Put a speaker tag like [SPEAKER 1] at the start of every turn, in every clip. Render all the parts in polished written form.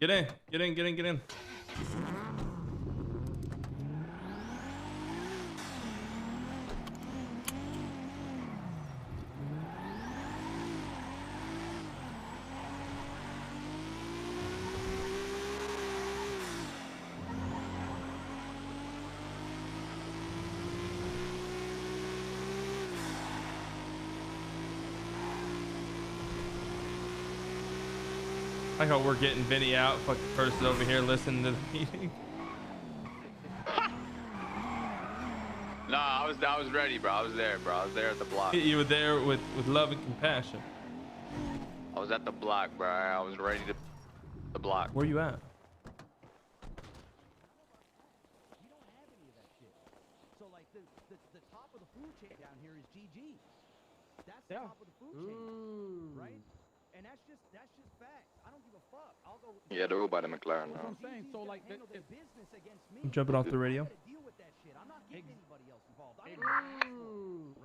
[SPEAKER 1] Get in. Get in. Get in. Get in. I hope we're getting Vinny out. Fucking person over here listening to the meeting.
[SPEAKER 2] Nah, I was ready, bro. I was there, bro. I was there at the block.
[SPEAKER 1] You were there with love and compassion.
[SPEAKER 2] I was at the block, bro. I was ready to the block.
[SPEAKER 1] Where you at?
[SPEAKER 3] We don't have any of that shit. So like the top of the food chain down here is GG. That's the top of the food chain, right? And that's just facts. I don't give a fuck. I'll go.
[SPEAKER 2] Yeah, they're all by the McLaren now.
[SPEAKER 3] That's what I'm saying. So like, handle their business against me.
[SPEAKER 1] I'm jumping off the radio.
[SPEAKER 3] I gotta deal with that shit. I'm not getting anybody else involved.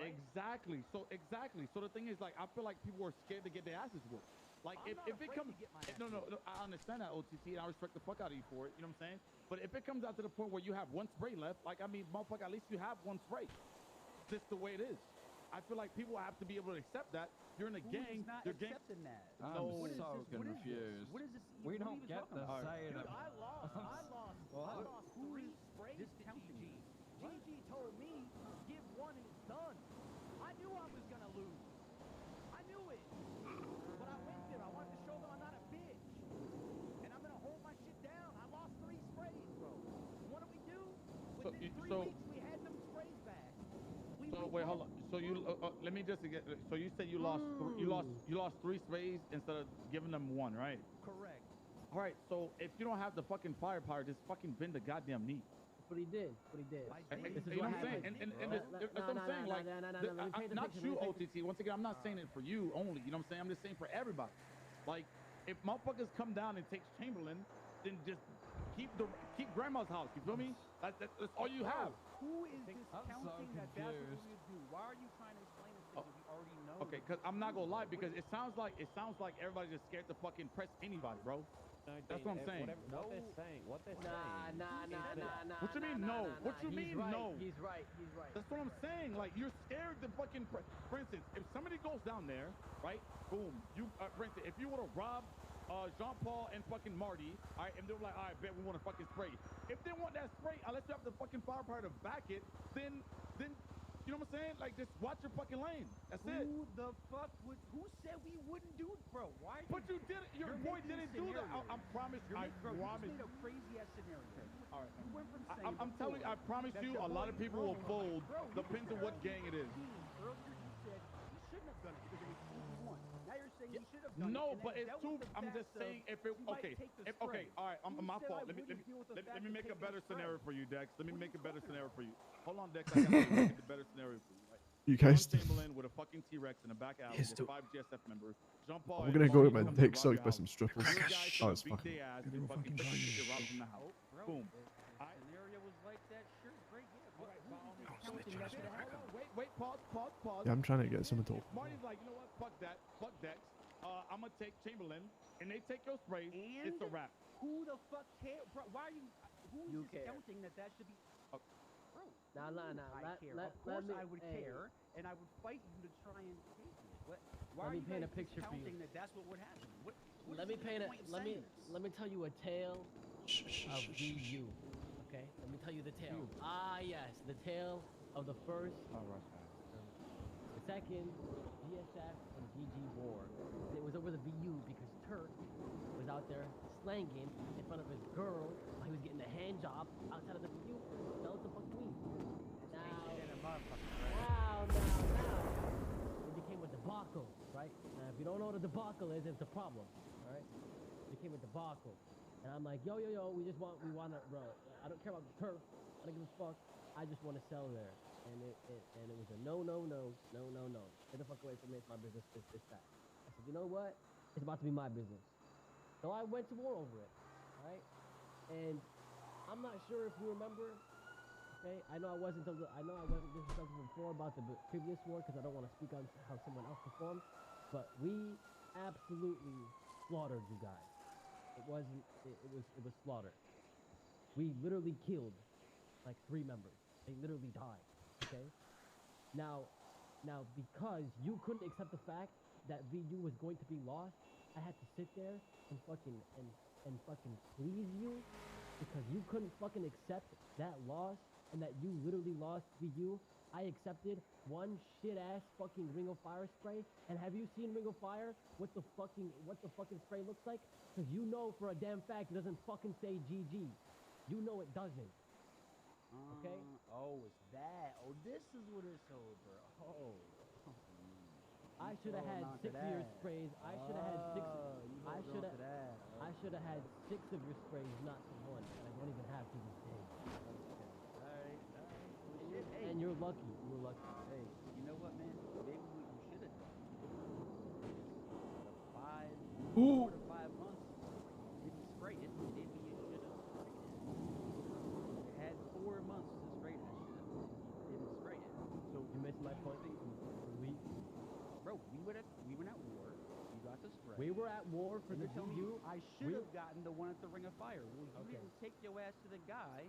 [SPEAKER 4] Exactly. So the thing is, like, I feel like people are scared to get their asses whooped. Like, if it comes, no, I understand that, OTT, and I respect the fuck out of you for it. You know what I'm saying? But if it comes out to the point where you have one spray left, like, I mean, motherfucker, at least you have one spray. This the way it is. I feel like people have to be able to accept that. You're in a gang. They're accepting
[SPEAKER 3] that.
[SPEAKER 5] I'm so confused.
[SPEAKER 3] What is this?
[SPEAKER 5] We don't get the say.
[SPEAKER 3] Dude, I lost 3 sprays to GG. GG told me, give 1 and it's done. I knew I was gonna lose. I knew it. But I went there. I wanted to show them I'm not a bitch. And I'm gonna hold my shit down. I lost 3 sprays, bro. What do we do? Within 3 weeks, we had them sprays back.
[SPEAKER 4] So wait, hold on. So you let me just get. So you said you lost 3 sprays instead of giving them 1, right?
[SPEAKER 3] Correct.
[SPEAKER 4] All right. So if you don't have the fucking firepower, just fucking bend the goddamn knee.
[SPEAKER 6] What he did.
[SPEAKER 4] This is what I'm saying. And that's what I'm saying. Like, not you, OTT. Once again, I'm not saying it for you only. You know what I'm saying? I'm just saying for everybody. Like, if motherfuckers come down and take Chamberlain, then just keep grandma's house. You feel me? That's all you have.
[SPEAKER 3] Who is discounting that that's what we do? Why are you trying to explain this thing we already know?
[SPEAKER 4] Okay, because I'm not gonna lie, because it sounds like everybody's just scared to fucking press anybody, bro. That's what I'm saying.
[SPEAKER 5] What they're saying.
[SPEAKER 6] Nah.
[SPEAKER 4] What you mean no? What you mean no?
[SPEAKER 6] He's right.
[SPEAKER 4] That's what I'm saying. Like, you're scared to fucking for instance, if somebody goes down there, right? Boom. You for instance, if you would have robbed Jean-Paul and fucking Marty, all right, and they were like, all right, bet we want to fucking spray. If they want that spray, unless you have the fucking firepower to back it, then you know what I'm saying? Like, just watch your fucking lane. That's it.
[SPEAKER 3] Who the fuck would? Who said we wouldn't do it, bro? Why?
[SPEAKER 4] But you did it. Your boy didn't do that. I promise. I promise.
[SPEAKER 3] You made a crazy ass scenario.
[SPEAKER 4] All right.
[SPEAKER 3] You went from saying
[SPEAKER 4] I'm telling you, I promise you, a lot of people will fold. Depends on what gang it is.
[SPEAKER 3] Earlier you said you shouldn't have done it because it was 2-1. Now you're saying you should have done it.
[SPEAKER 4] No, but it's too. I'm just saying if it. Okay. Okay. All right. My fault. Let me make a better scenario for you, Dex. Let me make a better scenario for you. Hold on, Dex. I gotta make a better scenario for you. Right?
[SPEAKER 7] You guys.
[SPEAKER 4] Chamberlain with a fucking T-Rex in the back alley with 5 GSF members. Jean-Paul.
[SPEAKER 7] I'm gonna go with my dick soaked by some strippers. Oh, it's fucking.
[SPEAKER 4] Boom.
[SPEAKER 3] Scenario was like that. Sure, great.
[SPEAKER 4] Wait. Pause.
[SPEAKER 7] Yeah, I'm trying to get someone to.
[SPEAKER 4] Marty's like, you know what? Fuck that. Fuck Dex. I'm gonna take Chamberlain, and they take your spray. It's a wrap.
[SPEAKER 3] Who the fuck cares? Bro, why are you? Who's discounting that should be? Bro.
[SPEAKER 6] Nah.
[SPEAKER 3] I care. Of course I would care, and I would fight you to try and take it. Why are you
[SPEAKER 6] paint a picture for you.
[SPEAKER 3] discounting that that's what would happen?
[SPEAKER 6] Let me tell you a tale of VU. Okay, let me tell you the tale. Yes, the tale of the first, the second GSF and GG war. It was over the VU because Turk was out there slanging in front of his girl while he was getting a hand job outside of the VU. Fell to fuck me. Now, it became a debacle, right? Now, if you don't know what a debacle is, it's a problem, all right? It became a debacle. And I'm like, yo, we want to, bro, I don't care about the turf. I don't give a fuck. I just want to sell there. And it was a no. Get the fuck away from me. It's my business. This, that. I said, you know what? It's about to be my business. So I went to war over it, right? And I'm not sure if you remember. Okay, I know I wasn't disrespectful before about the previous war because I don't want to speak on how someone else performed. But we absolutely slaughtered you guys. It wasn't. It was slaughter. We literally killed like 3 members. They literally died. Okay. Now because you couldn't accept the fact that VU was going to be lost, I had to sit there and fucking please you because you couldn't fucking accept that loss and that you literally lost VU. I accepted one shit ass fucking Ring of Fire spray. And have you seen Ring of Fire? What the fucking spray looks like? Because you know for a damn fact it doesn't fucking say GG. You know it doesn't. Okay?
[SPEAKER 3] Oh, it's that. Oh, this is what it's over. Oh.
[SPEAKER 6] I should have had 6 of your sprays. I should have had 6. I should have.
[SPEAKER 3] that.
[SPEAKER 6] I should have had 6 of your sprays, not the 1. And I don't even have to this day.
[SPEAKER 3] Alright. Well, shit, hey.
[SPEAKER 6] And you're lucky. You were lucky.
[SPEAKER 3] Hey, you know what, man? Maybe what you should have done. The 4 to 5 months, you didn't spray it. Maybe you should have sprayed it. You had 4 months to spray that shit. You didn't spray it. So
[SPEAKER 6] You missed my point.
[SPEAKER 3] bro, we were at war. You got the spray.
[SPEAKER 6] We were at war for
[SPEAKER 3] And
[SPEAKER 6] the
[SPEAKER 3] you're telling
[SPEAKER 6] VU.
[SPEAKER 3] me I should have gotten the one at the Ring of Fire. Well, you
[SPEAKER 6] Okay.
[SPEAKER 3] didn't take your ass to the guy.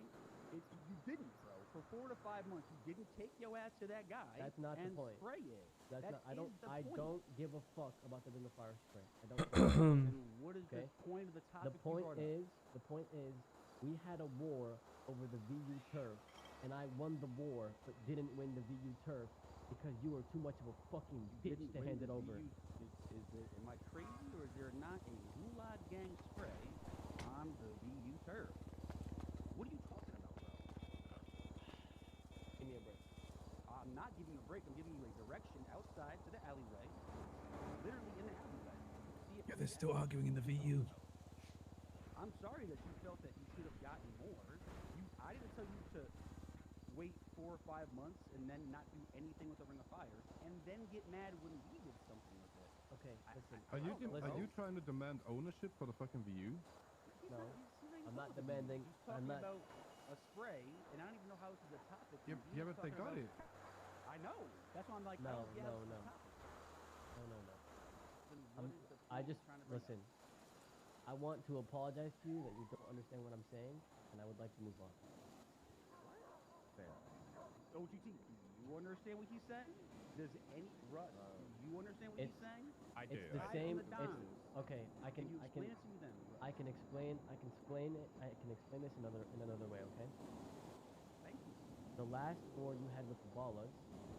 [SPEAKER 3] You didn't, bro. For 4 to 5 months, you didn't take your ass to that guy.
[SPEAKER 6] That's not the
[SPEAKER 3] and
[SPEAKER 6] point.
[SPEAKER 3] spray it.
[SPEAKER 6] That's
[SPEAKER 3] That
[SPEAKER 6] not. I don't.
[SPEAKER 3] is the
[SPEAKER 6] I
[SPEAKER 3] point.
[SPEAKER 6] don't give a fuck about the Ring of Fire spray. I don't.
[SPEAKER 3] And what is
[SPEAKER 6] Okay.
[SPEAKER 3] the point of the
[SPEAKER 6] The
[SPEAKER 3] topic?
[SPEAKER 6] point
[SPEAKER 3] you brought up?
[SPEAKER 6] is. The point is, we had a war over the VU turf, and I won the war, but didn't win the VU turf because you were too much of a fucking bitch
[SPEAKER 3] Didn't
[SPEAKER 6] to
[SPEAKER 3] win
[SPEAKER 6] hand
[SPEAKER 3] the
[SPEAKER 6] it over.
[SPEAKER 3] VU. Am I crazy, or is there not a Gulag Gang spray on the VU turf? What are you talking about, bro?
[SPEAKER 6] Give me a break.
[SPEAKER 3] I'm not giving you a break. I'm giving you a direction outside to the alleyway. Literally in the alleyway. See it
[SPEAKER 7] Yeah,
[SPEAKER 3] from
[SPEAKER 7] they're
[SPEAKER 3] the
[SPEAKER 7] still
[SPEAKER 3] alleyway.
[SPEAKER 7] arguing in the VU.
[SPEAKER 3] I'm sorry that you felt that you should have gotten more. I didn't tell you to wait 4 or 5 months and then not do anything with the Ring of Fire, and then get mad when we did something with it.
[SPEAKER 6] Okay, listen.
[SPEAKER 3] I don't know,
[SPEAKER 6] Listen.
[SPEAKER 3] bro.
[SPEAKER 8] trying to demand ownership for the fucking VU?
[SPEAKER 3] He's
[SPEAKER 6] No,
[SPEAKER 3] he's not even
[SPEAKER 6] I'm not
[SPEAKER 3] talking about
[SPEAKER 6] demanding-
[SPEAKER 3] He's
[SPEAKER 6] I'm
[SPEAKER 3] talking
[SPEAKER 6] not-
[SPEAKER 3] about a spray, and I don't even know how this is a topic.
[SPEAKER 8] Yeah,
[SPEAKER 3] He's
[SPEAKER 8] yeah, but they
[SPEAKER 3] talking
[SPEAKER 8] got
[SPEAKER 3] about-
[SPEAKER 8] it.
[SPEAKER 3] I know. That's why I'm like,
[SPEAKER 6] No,
[SPEAKER 3] I don't get how
[SPEAKER 6] no,
[SPEAKER 3] this is
[SPEAKER 6] no.
[SPEAKER 3] a topic.
[SPEAKER 6] No.
[SPEAKER 3] Then
[SPEAKER 6] I'm,
[SPEAKER 3] what is the
[SPEAKER 6] I
[SPEAKER 3] point
[SPEAKER 6] just
[SPEAKER 3] you're trying to bring
[SPEAKER 6] listen.
[SPEAKER 3] up?
[SPEAKER 6] I want to apologize to you that you don't understand what I'm saying, and I would like to move on. Fair.
[SPEAKER 3] OGT, do you understand what he's saying? Does any Russ? Do you understand what he's
[SPEAKER 6] It's-
[SPEAKER 3] saying?
[SPEAKER 8] I
[SPEAKER 6] It's the
[SPEAKER 3] Aside
[SPEAKER 6] same.
[SPEAKER 3] from the
[SPEAKER 6] It's
[SPEAKER 3] dimes,
[SPEAKER 6] okay. I can.
[SPEAKER 3] Can you
[SPEAKER 6] I can.
[SPEAKER 3] explain it to me then? Russ?
[SPEAKER 6] I can explain. I can explain it. I can explain this in another way. Okay.
[SPEAKER 3] Thank you.
[SPEAKER 6] The last war you had with the Ballas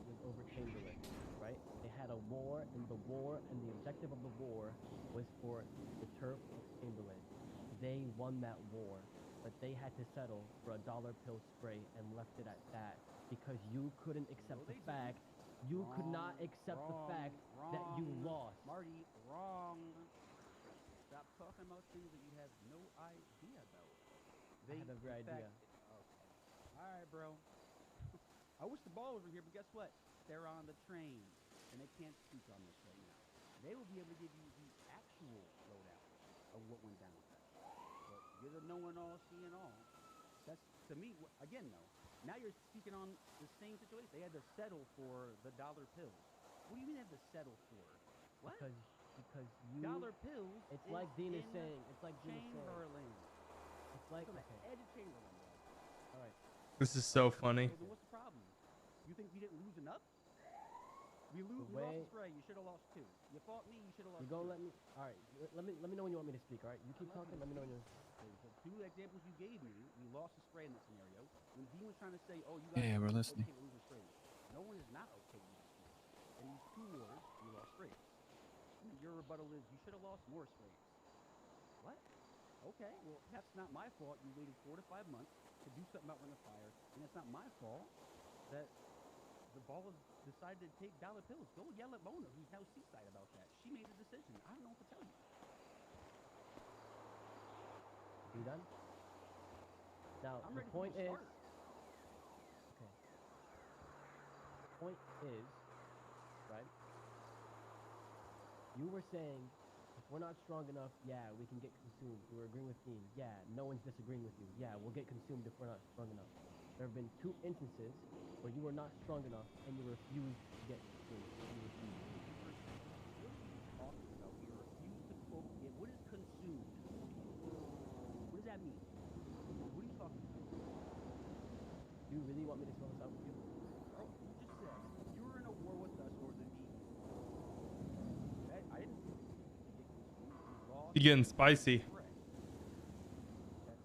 [SPEAKER 6] was over Chamberlain, right? They had a war, and the objective of the war was for the turf of Chamberlain. They won that war, but they had to settle for a dollar pill spray and left it at that because you couldn't accept the
[SPEAKER 3] they
[SPEAKER 6] fact. You could not
[SPEAKER 3] Wrong,
[SPEAKER 6] accept the
[SPEAKER 3] wrong,
[SPEAKER 6] fact that you
[SPEAKER 3] wrong.
[SPEAKER 6] lost.
[SPEAKER 3] Marty, wrong. Stop talking about things that you have no idea about.
[SPEAKER 6] I have every
[SPEAKER 3] in fact-
[SPEAKER 6] idea.
[SPEAKER 3] okay. All right, bro. I wish the ball was over here, but guess what? They're on the train, and they can't speak on this right now. They will be able to give you the actual loadout of what went down with that. But you're the knowing all, seeing all. That's, to me, again, though, now you're speaking on the same situation. They had to settle for the dollar pills. What do you mean they had to settle for? What?
[SPEAKER 6] Because you.
[SPEAKER 3] Dollar pills.
[SPEAKER 6] It's
[SPEAKER 3] is
[SPEAKER 6] like Dean is
[SPEAKER 3] in
[SPEAKER 6] saying. It's like Dean is saying.
[SPEAKER 3] Chamberlain.
[SPEAKER 6] It's like
[SPEAKER 3] It's on the
[SPEAKER 6] okay.
[SPEAKER 3] edge of Chamberlain, bro.
[SPEAKER 6] All right.
[SPEAKER 1] This is so funny.
[SPEAKER 3] So then what's the problem? You think we didn't lose enough? We
[SPEAKER 6] The
[SPEAKER 3] lost
[SPEAKER 6] way-
[SPEAKER 3] the spray. You should have lost 2. You fought me. You should have lost.
[SPEAKER 6] You gonna
[SPEAKER 3] 2.
[SPEAKER 6] let me? All right. Let me know when you want me to speak. All right. You keep talking. Let me know when you.
[SPEAKER 3] Okay, so 2 examples you gave me, we lost the spray in that scenario. When Dean was trying to say, "Oh, you guys
[SPEAKER 7] Yeah, we're
[SPEAKER 3] are
[SPEAKER 7] listening.
[SPEAKER 3] okay losing sprays," no one is not okay losing sprays. In these 2 wars, we lost sprays. And your rebuttal is, you should have lost more sprays. What? Okay, well, that's not my fault. You waited 4 to 5 months to do something about Ring of Fire, and it's not my fault that the Ballas decided to take dollar pills. Go yell at Mona, who's now seaside, about that. She made a decision. I don't know what to tell you.
[SPEAKER 6] You done? Now
[SPEAKER 3] I'm
[SPEAKER 6] the
[SPEAKER 3] ready
[SPEAKER 6] point
[SPEAKER 3] for you
[SPEAKER 6] is.
[SPEAKER 3] to start.
[SPEAKER 6] Okay. Point is, right? You were saying, if we're not strong enough, yeah, we can get consumed. You were agreeing with Dean. Yeah, no one's disagreeing with you. Yeah, we'll get consumed if we're not strong enough. There have been 2 instances where you were not strong enough and you refused to get consumed. You refused.
[SPEAKER 3] What are you talking about? We refuse to quote. Yeah, what is consumed? that mean? What are you talking about?
[SPEAKER 6] Do you really want me to spell this out for you?
[SPEAKER 3] Bro, you just said you're in a war with us or the VU. I didn't get confused. We lost.
[SPEAKER 1] You getting spicy.
[SPEAKER 3] Correct. That's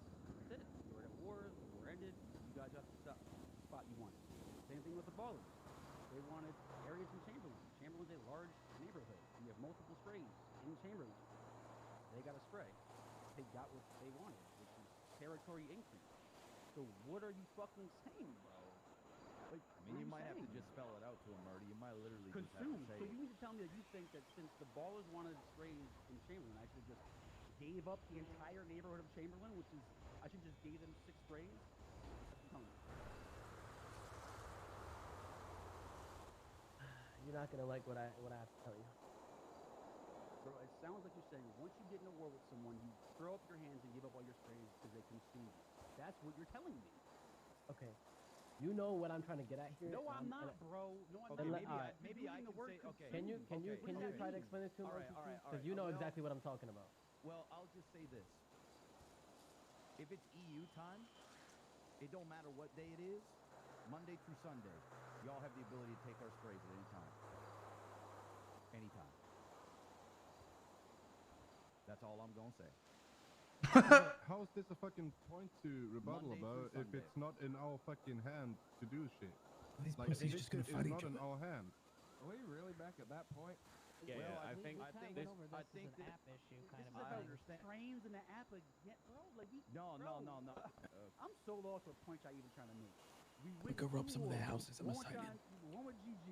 [SPEAKER 3] it. We're at war. The war ended. You guys got the spot you wanted. Same thing with the ballers. They wanted areas in Chamberlain. Chamberlain's a large neighborhood. You have multiple sprays in Chamberlain. They got a spray. They got what they wanted, which is territory increase. So what are you fucking saying, bro? Like,
[SPEAKER 4] I mean, you might have to just spell it out to him, Murdy. You might literally
[SPEAKER 3] consume.
[SPEAKER 4] just have to say
[SPEAKER 3] So
[SPEAKER 4] it.
[SPEAKER 3] you mean to tell me that you think that since the ballers wanted sprays in Chamberlain, I should just gave up the entire neighborhood of Chamberlain, which is I should just gave them 6 sprays? That's what I'm telling you.
[SPEAKER 6] You're not gonna like what I have to tell you.
[SPEAKER 3] Bro, it sounds like you're saying once you get in a war with someone, you throw up your hands and give up all your sprays because they consume you. That's what you're telling me.
[SPEAKER 6] Okay. You know what I'm trying to get at here.
[SPEAKER 3] No, I'm
[SPEAKER 6] and
[SPEAKER 3] not, bro. No, I'm
[SPEAKER 6] Okay,
[SPEAKER 3] not.
[SPEAKER 4] maybe I
[SPEAKER 3] Using
[SPEAKER 4] can
[SPEAKER 3] the word
[SPEAKER 4] say, okay.
[SPEAKER 6] Can you
[SPEAKER 3] consume.
[SPEAKER 6] can you try to explain this to him?
[SPEAKER 4] All right,
[SPEAKER 6] Because you know
[SPEAKER 4] well-
[SPEAKER 6] exactly what I'm talking about.
[SPEAKER 4] Well, I'll just say this. If it's EU time, it don't matter what day it is, Monday through Sunday, y'all have the ability to take our sprays at any time. Anytime. That's all I'm going to say.
[SPEAKER 8] How is this a fucking point to rebuttal
[SPEAKER 4] Monday
[SPEAKER 8] about
[SPEAKER 4] through
[SPEAKER 8] if it's not in our fucking hand to do shit?
[SPEAKER 7] These
[SPEAKER 8] Like,
[SPEAKER 7] pussies
[SPEAKER 8] this
[SPEAKER 7] just gonna
[SPEAKER 8] shit
[SPEAKER 7] fight
[SPEAKER 8] is
[SPEAKER 7] each
[SPEAKER 8] not in
[SPEAKER 7] other.
[SPEAKER 8] our hand.
[SPEAKER 5] Are we really back at that point?
[SPEAKER 9] Yeah,
[SPEAKER 4] Well,
[SPEAKER 9] I think
[SPEAKER 4] I think
[SPEAKER 9] this.
[SPEAKER 4] this-
[SPEAKER 9] Over
[SPEAKER 4] I
[SPEAKER 9] this
[SPEAKER 4] think
[SPEAKER 9] is an
[SPEAKER 4] that-
[SPEAKER 9] app issue
[SPEAKER 3] This
[SPEAKER 9] kind
[SPEAKER 3] is
[SPEAKER 9] of
[SPEAKER 4] I
[SPEAKER 3] about
[SPEAKER 9] thing.
[SPEAKER 4] understand.
[SPEAKER 3] trains and the app again, bro. Like we.
[SPEAKER 4] No.
[SPEAKER 3] I'm so lost with points I even trying to make. We went
[SPEAKER 7] go rob some of their
[SPEAKER 3] war.
[SPEAKER 7] houses, I'm
[SPEAKER 3] One
[SPEAKER 7] excited.
[SPEAKER 3] time, one with GG.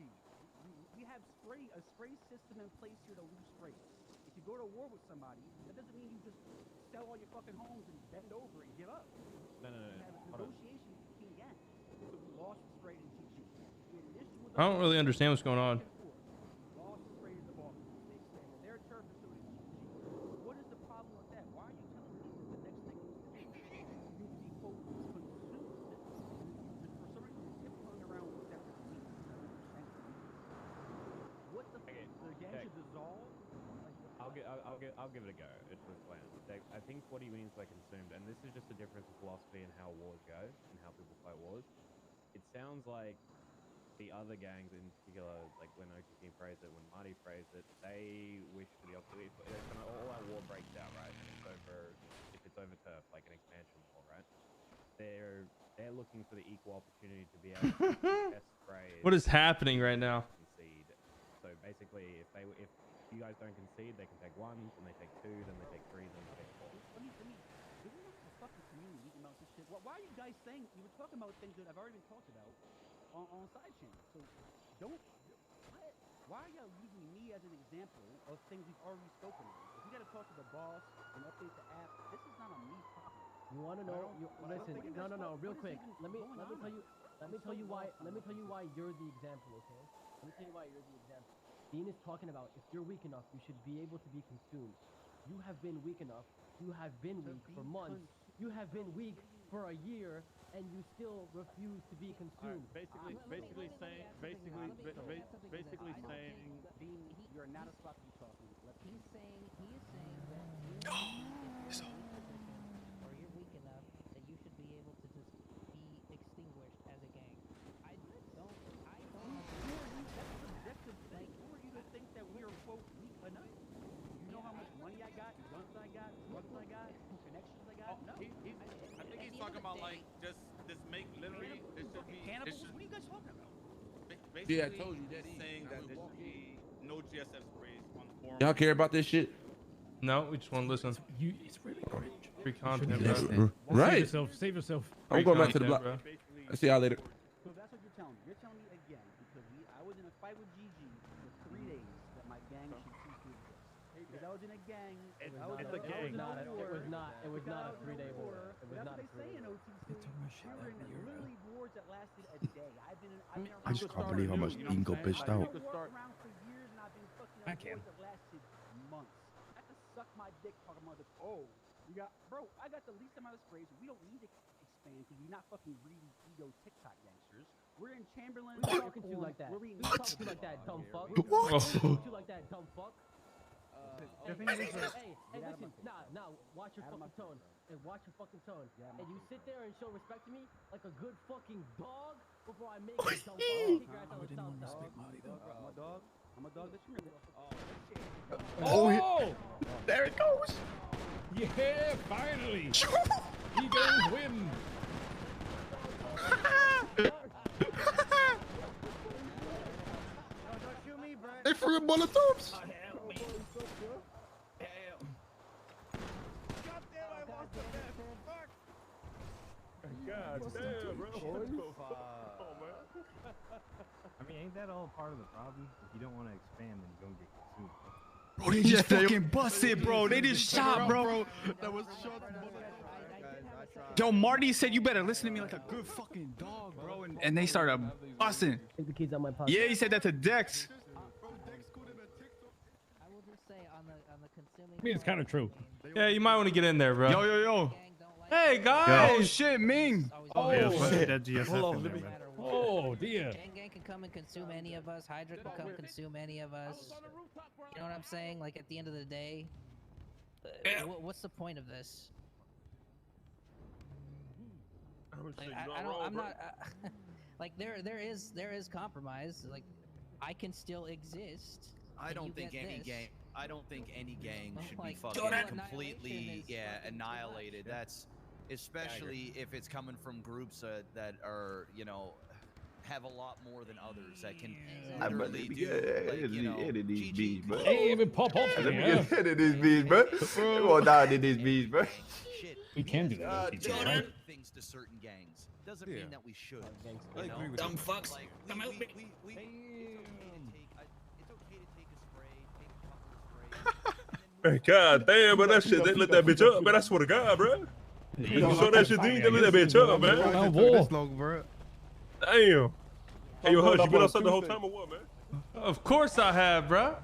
[SPEAKER 3] We have a spray system in place here to lose sprays. If you go to war with somebody, that doesn't mean you just sell all your fucking homes and bend over and give up.
[SPEAKER 9] No.
[SPEAKER 3] We have
[SPEAKER 9] Hold on.
[SPEAKER 3] negotiations with King Yang. So we lost the spray in GG. We had an issue with the
[SPEAKER 1] I don't really understand what's going on.
[SPEAKER 3] Lost the spray in the ball. They expanded their turf and so did GG. What is the problem with that? Why are you telling me that the next thing needs to be? You need to be quote consumed. For some reason, you tiptoeing around what that really means. I don't understand. What the?
[SPEAKER 9] Okay,
[SPEAKER 3] The gang
[SPEAKER 9] okay.
[SPEAKER 3] should dissolve.
[SPEAKER 9] I'll give it a go. It's with plan. I think what he means by consumed, and this is just a difference of philosophy in how wars go and how people fight wars. It sounds like the other gangs, in particular, like when OTT phrased it, when Marty phrased it, they wish for the opposite. Kind of all that war breaks out, right? And it's over. If it's over turf, like an expansion war, right? They're looking for the equal opportunity to be able to test sprays.
[SPEAKER 1] What is happening right now?
[SPEAKER 9] Concede. So basically, if you guys don't concede, they can take 1, then they take 2, then they take 3, then they take 4.
[SPEAKER 3] Let me. Isn't that the fucking community meeting about this shit? Why are you guys saying you were talking about things that have already been talked about on side channels? So don't. Why are y'all using me as an example of things we've already spoken on? If we got to talk to the boss and update the app, this is not a me problem.
[SPEAKER 6] You want to know?
[SPEAKER 3] but I don't
[SPEAKER 6] Listen.
[SPEAKER 3] think
[SPEAKER 6] No.
[SPEAKER 3] that's what-
[SPEAKER 6] Real
[SPEAKER 3] what is
[SPEAKER 6] quick.
[SPEAKER 3] even
[SPEAKER 6] Let me
[SPEAKER 3] going on
[SPEAKER 6] tell you.
[SPEAKER 3] right
[SPEAKER 6] Let
[SPEAKER 3] I'm
[SPEAKER 6] me tell
[SPEAKER 3] so
[SPEAKER 6] you why.
[SPEAKER 3] lost on
[SPEAKER 6] Let me
[SPEAKER 3] what
[SPEAKER 6] tell
[SPEAKER 3] this
[SPEAKER 6] you
[SPEAKER 3] is.
[SPEAKER 6] why you're the example. Okay. Let me tell you why you're the example. Dean is talking about if you're weak enough, you should be able to be consumed. You have been weak enough. You have been
[SPEAKER 3] To
[SPEAKER 6] weak
[SPEAKER 3] be
[SPEAKER 6] for months. You have been weak for a year, and you still refuse to be consumed.
[SPEAKER 5] Basically saying. Basically saying.
[SPEAKER 3] Dean, you're not a spot to be talking.
[SPEAKER 9] He is saying that you should be, if you're in a weak position or you're weak enough, that you should be able to just be extinguished as a gang. I don't
[SPEAKER 3] That's subjective thing. Who are you to think that we are quote weak enough? You know how much money I got, guns I got, drugs I got, connections I got? No.
[SPEAKER 2] I think he's talking about like just this make literally this should be
[SPEAKER 3] Cannibals?
[SPEAKER 2] it should
[SPEAKER 3] What are you guys talking about?
[SPEAKER 2] basically
[SPEAKER 10] Yeah, I told you that
[SPEAKER 2] he's
[SPEAKER 10] he-
[SPEAKER 2] saying
[SPEAKER 10] that
[SPEAKER 2] that there
[SPEAKER 10] walk
[SPEAKER 2] should be no GSF sprays on the forum.
[SPEAKER 10] Y'all care about this shit?
[SPEAKER 1] No, we just want to listen.
[SPEAKER 7] It's really cringe.
[SPEAKER 1] Free content,
[SPEAKER 7] Listen.
[SPEAKER 1] bro.
[SPEAKER 10] Right.
[SPEAKER 7] Save yourself.
[SPEAKER 10] I'm going back to the
[SPEAKER 1] content,
[SPEAKER 10] block.
[SPEAKER 1] bro.
[SPEAKER 10] I'll see y'all later.
[SPEAKER 3] So that's what you're telling me. You're telling me again because I was in a fight with GG for 3 days that my gang should cease to exist. Because I was in a gang.
[SPEAKER 6] It
[SPEAKER 3] I was
[SPEAKER 6] was
[SPEAKER 3] in
[SPEAKER 6] not.
[SPEAKER 3] I was in a war.
[SPEAKER 6] It was not a 3-day war. It was
[SPEAKER 3] That's
[SPEAKER 6] not
[SPEAKER 3] what
[SPEAKER 6] a
[SPEAKER 3] they say
[SPEAKER 6] 3-day
[SPEAKER 3] in
[SPEAKER 6] war.
[SPEAKER 3] OTC.
[SPEAKER 7] They're talking about shit
[SPEAKER 3] We were in
[SPEAKER 7] like a year ago.
[SPEAKER 3] literally wars that lasted a day. I've been in
[SPEAKER 7] I just can't believe how much Dean got bitched out.
[SPEAKER 3] I've worked around for years and I've been fucking
[SPEAKER 7] I
[SPEAKER 3] up
[SPEAKER 7] can.
[SPEAKER 3] wars that lasted months. I have to suck my dick talking about this. Oh, you got, bro, I got the least amount of sprays. We don't need to expand because we're not fucking greedy ego TikTok gangsters. We're in Chamberlain.
[SPEAKER 6] Who's talking to you like that?
[SPEAKER 3] Where we
[SPEAKER 6] Who's talking to you like that, dumb fuck?
[SPEAKER 1] Whoa.
[SPEAKER 6] Who's talking to you like that, dumb fuck? Hey, listen, nah, watch your fucking tone. And watch your fucking tone. And you sit there and show respect to me like a good fucking dog before I make you dumb fucking grass on the south side.
[SPEAKER 3] I'm a dog that you
[SPEAKER 4] Oh,
[SPEAKER 7] There it goes.
[SPEAKER 4] yeah, finally. Eagles win.
[SPEAKER 7] They threw Molotovs.
[SPEAKER 5] God damn, bro.
[SPEAKER 9] I mean, ain't that all part of the problem? If you don't want to expand, then you're gonna get consumed.
[SPEAKER 7] Bro, they just fucking busted, bro. They just shot, bro.
[SPEAKER 8] That was shot.
[SPEAKER 7] Yo, Marty said you better listen to me like a good fucking dog, bro. And they started busting.
[SPEAKER 6] Take the keys out my pocket.
[SPEAKER 7] Yeah, he said that to Dex.
[SPEAKER 3] I will just say on the consuming.
[SPEAKER 4] I mean, it's kind of true.
[SPEAKER 1] Yeah, you might want to get in there, bro.
[SPEAKER 7] Yo.
[SPEAKER 1] Hey, guys.
[SPEAKER 7] Oh, shit, Ming.
[SPEAKER 4] Oh,
[SPEAKER 8] shit.
[SPEAKER 5] That GSF in there, man.
[SPEAKER 4] Oh, dear.
[SPEAKER 3] Gang can come and consume any of us. Hydra can come consume any of us. You know what I'm saying? Like at the end of the day, what's the point of this? Like, I'm not. Like there is compromise. Like I can still exist.
[SPEAKER 10] I
[SPEAKER 3] and you
[SPEAKER 10] don't think
[SPEAKER 3] get
[SPEAKER 10] any
[SPEAKER 3] this.
[SPEAKER 10] gang. I don't think any gang should be
[SPEAKER 3] Like,
[SPEAKER 10] fucking
[SPEAKER 3] total
[SPEAKER 10] completely,
[SPEAKER 3] annihilation is, like,
[SPEAKER 10] annihilated. That's especially if it's coming from groups that are, have a lot more than others that can literally do,
[SPEAKER 4] Hey,
[SPEAKER 10] GG.
[SPEAKER 4] even pop off
[SPEAKER 11] Let me
[SPEAKER 4] here.
[SPEAKER 11] get head of these bees, bro. Come on down in these bees, bro.
[SPEAKER 10] Shit.
[SPEAKER 4] We can do that.
[SPEAKER 10] We
[SPEAKER 4] Jordan.
[SPEAKER 10] do things to certain gangs. Doesn't mean that we should.
[SPEAKER 1] I agree with
[SPEAKER 10] Dumb
[SPEAKER 1] you.
[SPEAKER 10] fucks. Like, come out, it's okay to take a spray, take a couple of sprays.
[SPEAKER 5] God damn, but that shit, they lit that bitch up, man. I swear to God, bro. You saw that shit, they lit that bitch up, man.
[SPEAKER 8] This long, bro.
[SPEAKER 5] Damn. Hey, yo, Hutch, you been outside the whole time or what, man?
[SPEAKER 1] Of course I have, bro.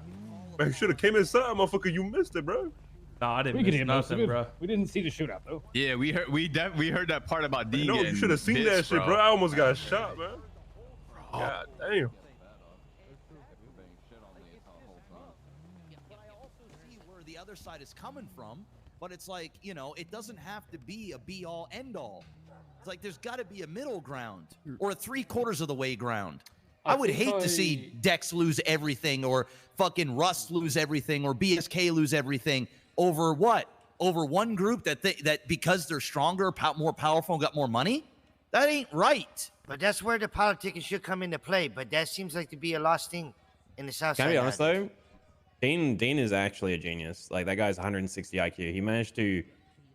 [SPEAKER 5] Man, you should have came inside, motherfucker. You missed it, bro.
[SPEAKER 1] Nah, I didn't
[SPEAKER 4] We
[SPEAKER 1] miss
[SPEAKER 4] can hear most of
[SPEAKER 1] nothing,
[SPEAKER 4] it.
[SPEAKER 1] bro.
[SPEAKER 4] We didn't see the shootout though.
[SPEAKER 7] Yeah, we heard that part about Dean.
[SPEAKER 5] No, you should have seen that shit, bro. I almost got shot, man. God damn.
[SPEAKER 10] I also see where the other side is coming from, but it's like, it doesn't have to be a be-all, end-all. It's like there's got to be a middle ground or a 3/4 of the way ground. I would hate to see Dex lose everything or fucking Rust lose everything or BSK lose everything over what? Over one group that because they're stronger, more powerful, and got more money? That ain't right.
[SPEAKER 12] But that's where the politics should come into play. But that seems like to be a lost thing in the South Side.
[SPEAKER 9] Can I be honest though? Dean is actually a genius. Like that guy's 160 IQ. He managed to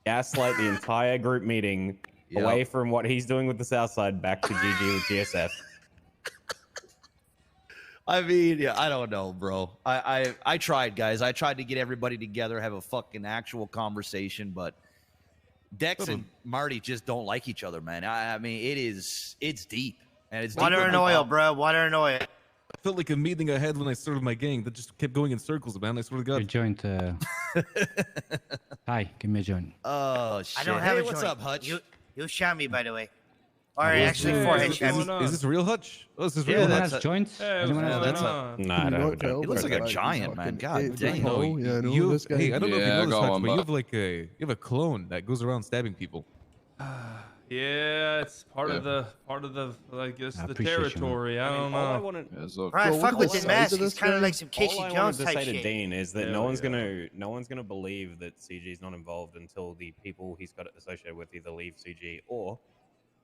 [SPEAKER 9] gaslight the entire group meeting away from what he's doing with the South Side back to GG with GSF.
[SPEAKER 10] I mean, yeah, I don't know, bro. I tried, guys. I tried to get everybody together, have a fucking actual conversation, but Dex and Marty just don't like each other, man. I mean, it's deep. And it's
[SPEAKER 12] Water and oil, bro. Water and oil.
[SPEAKER 11] I felt like a meeting I had when I started my gang that just kept going in circles, man. I swear to God.
[SPEAKER 13] Joint. Hi, give me a joint.
[SPEAKER 10] Oh, shit.
[SPEAKER 12] I don't have a
[SPEAKER 10] what's
[SPEAKER 12] joint.
[SPEAKER 10] up, Hutch?
[SPEAKER 12] You shot me, by the way. Or actually, forehead shot me.
[SPEAKER 11] Is this real Hutch? Oh, this is real
[SPEAKER 13] Anyone
[SPEAKER 11] Hutch.
[SPEAKER 13] has joints?
[SPEAKER 1] Hey,
[SPEAKER 13] Anyone has
[SPEAKER 1] what's
[SPEAKER 13] joints?
[SPEAKER 1] going on?
[SPEAKER 9] Nah, I don't have a joint.
[SPEAKER 10] He looks like a giant, man. God damn.
[SPEAKER 11] No,
[SPEAKER 8] Yeah, no,
[SPEAKER 11] you,
[SPEAKER 8] this guy.
[SPEAKER 11] hey, I don't know if you
[SPEAKER 7] Yeah, I
[SPEAKER 11] know this,
[SPEAKER 7] got
[SPEAKER 11] Hutch,
[SPEAKER 7] one,
[SPEAKER 11] but you
[SPEAKER 7] but-
[SPEAKER 11] have like you have a clone that goes around stabbing people.
[SPEAKER 1] Yeah, it's part of the I guess
[SPEAKER 13] I
[SPEAKER 1] the
[SPEAKER 13] appreciate you, man.
[SPEAKER 1] territory. I don't
[SPEAKER 9] All I
[SPEAKER 1] know.
[SPEAKER 9] wanted,
[SPEAKER 7] Yeah, so
[SPEAKER 12] Right,
[SPEAKER 8] Bro,
[SPEAKER 12] fuck
[SPEAKER 8] what
[SPEAKER 12] with
[SPEAKER 8] the
[SPEAKER 12] the
[SPEAKER 8] size
[SPEAKER 12] mask.
[SPEAKER 8] of
[SPEAKER 12] He's
[SPEAKER 8] this
[SPEAKER 12] kind of
[SPEAKER 8] guy?
[SPEAKER 12] like some Casey
[SPEAKER 9] all I
[SPEAKER 12] Jones
[SPEAKER 9] wanted to
[SPEAKER 12] type
[SPEAKER 9] say to
[SPEAKER 12] shit.
[SPEAKER 9] Dean is that
[SPEAKER 1] Yeah,
[SPEAKER 9] no one's
[SPEAKER 1] yeah.
[SPEAKER 9] gonna believe that CG is not involved until the people he's got associated with either leave CG or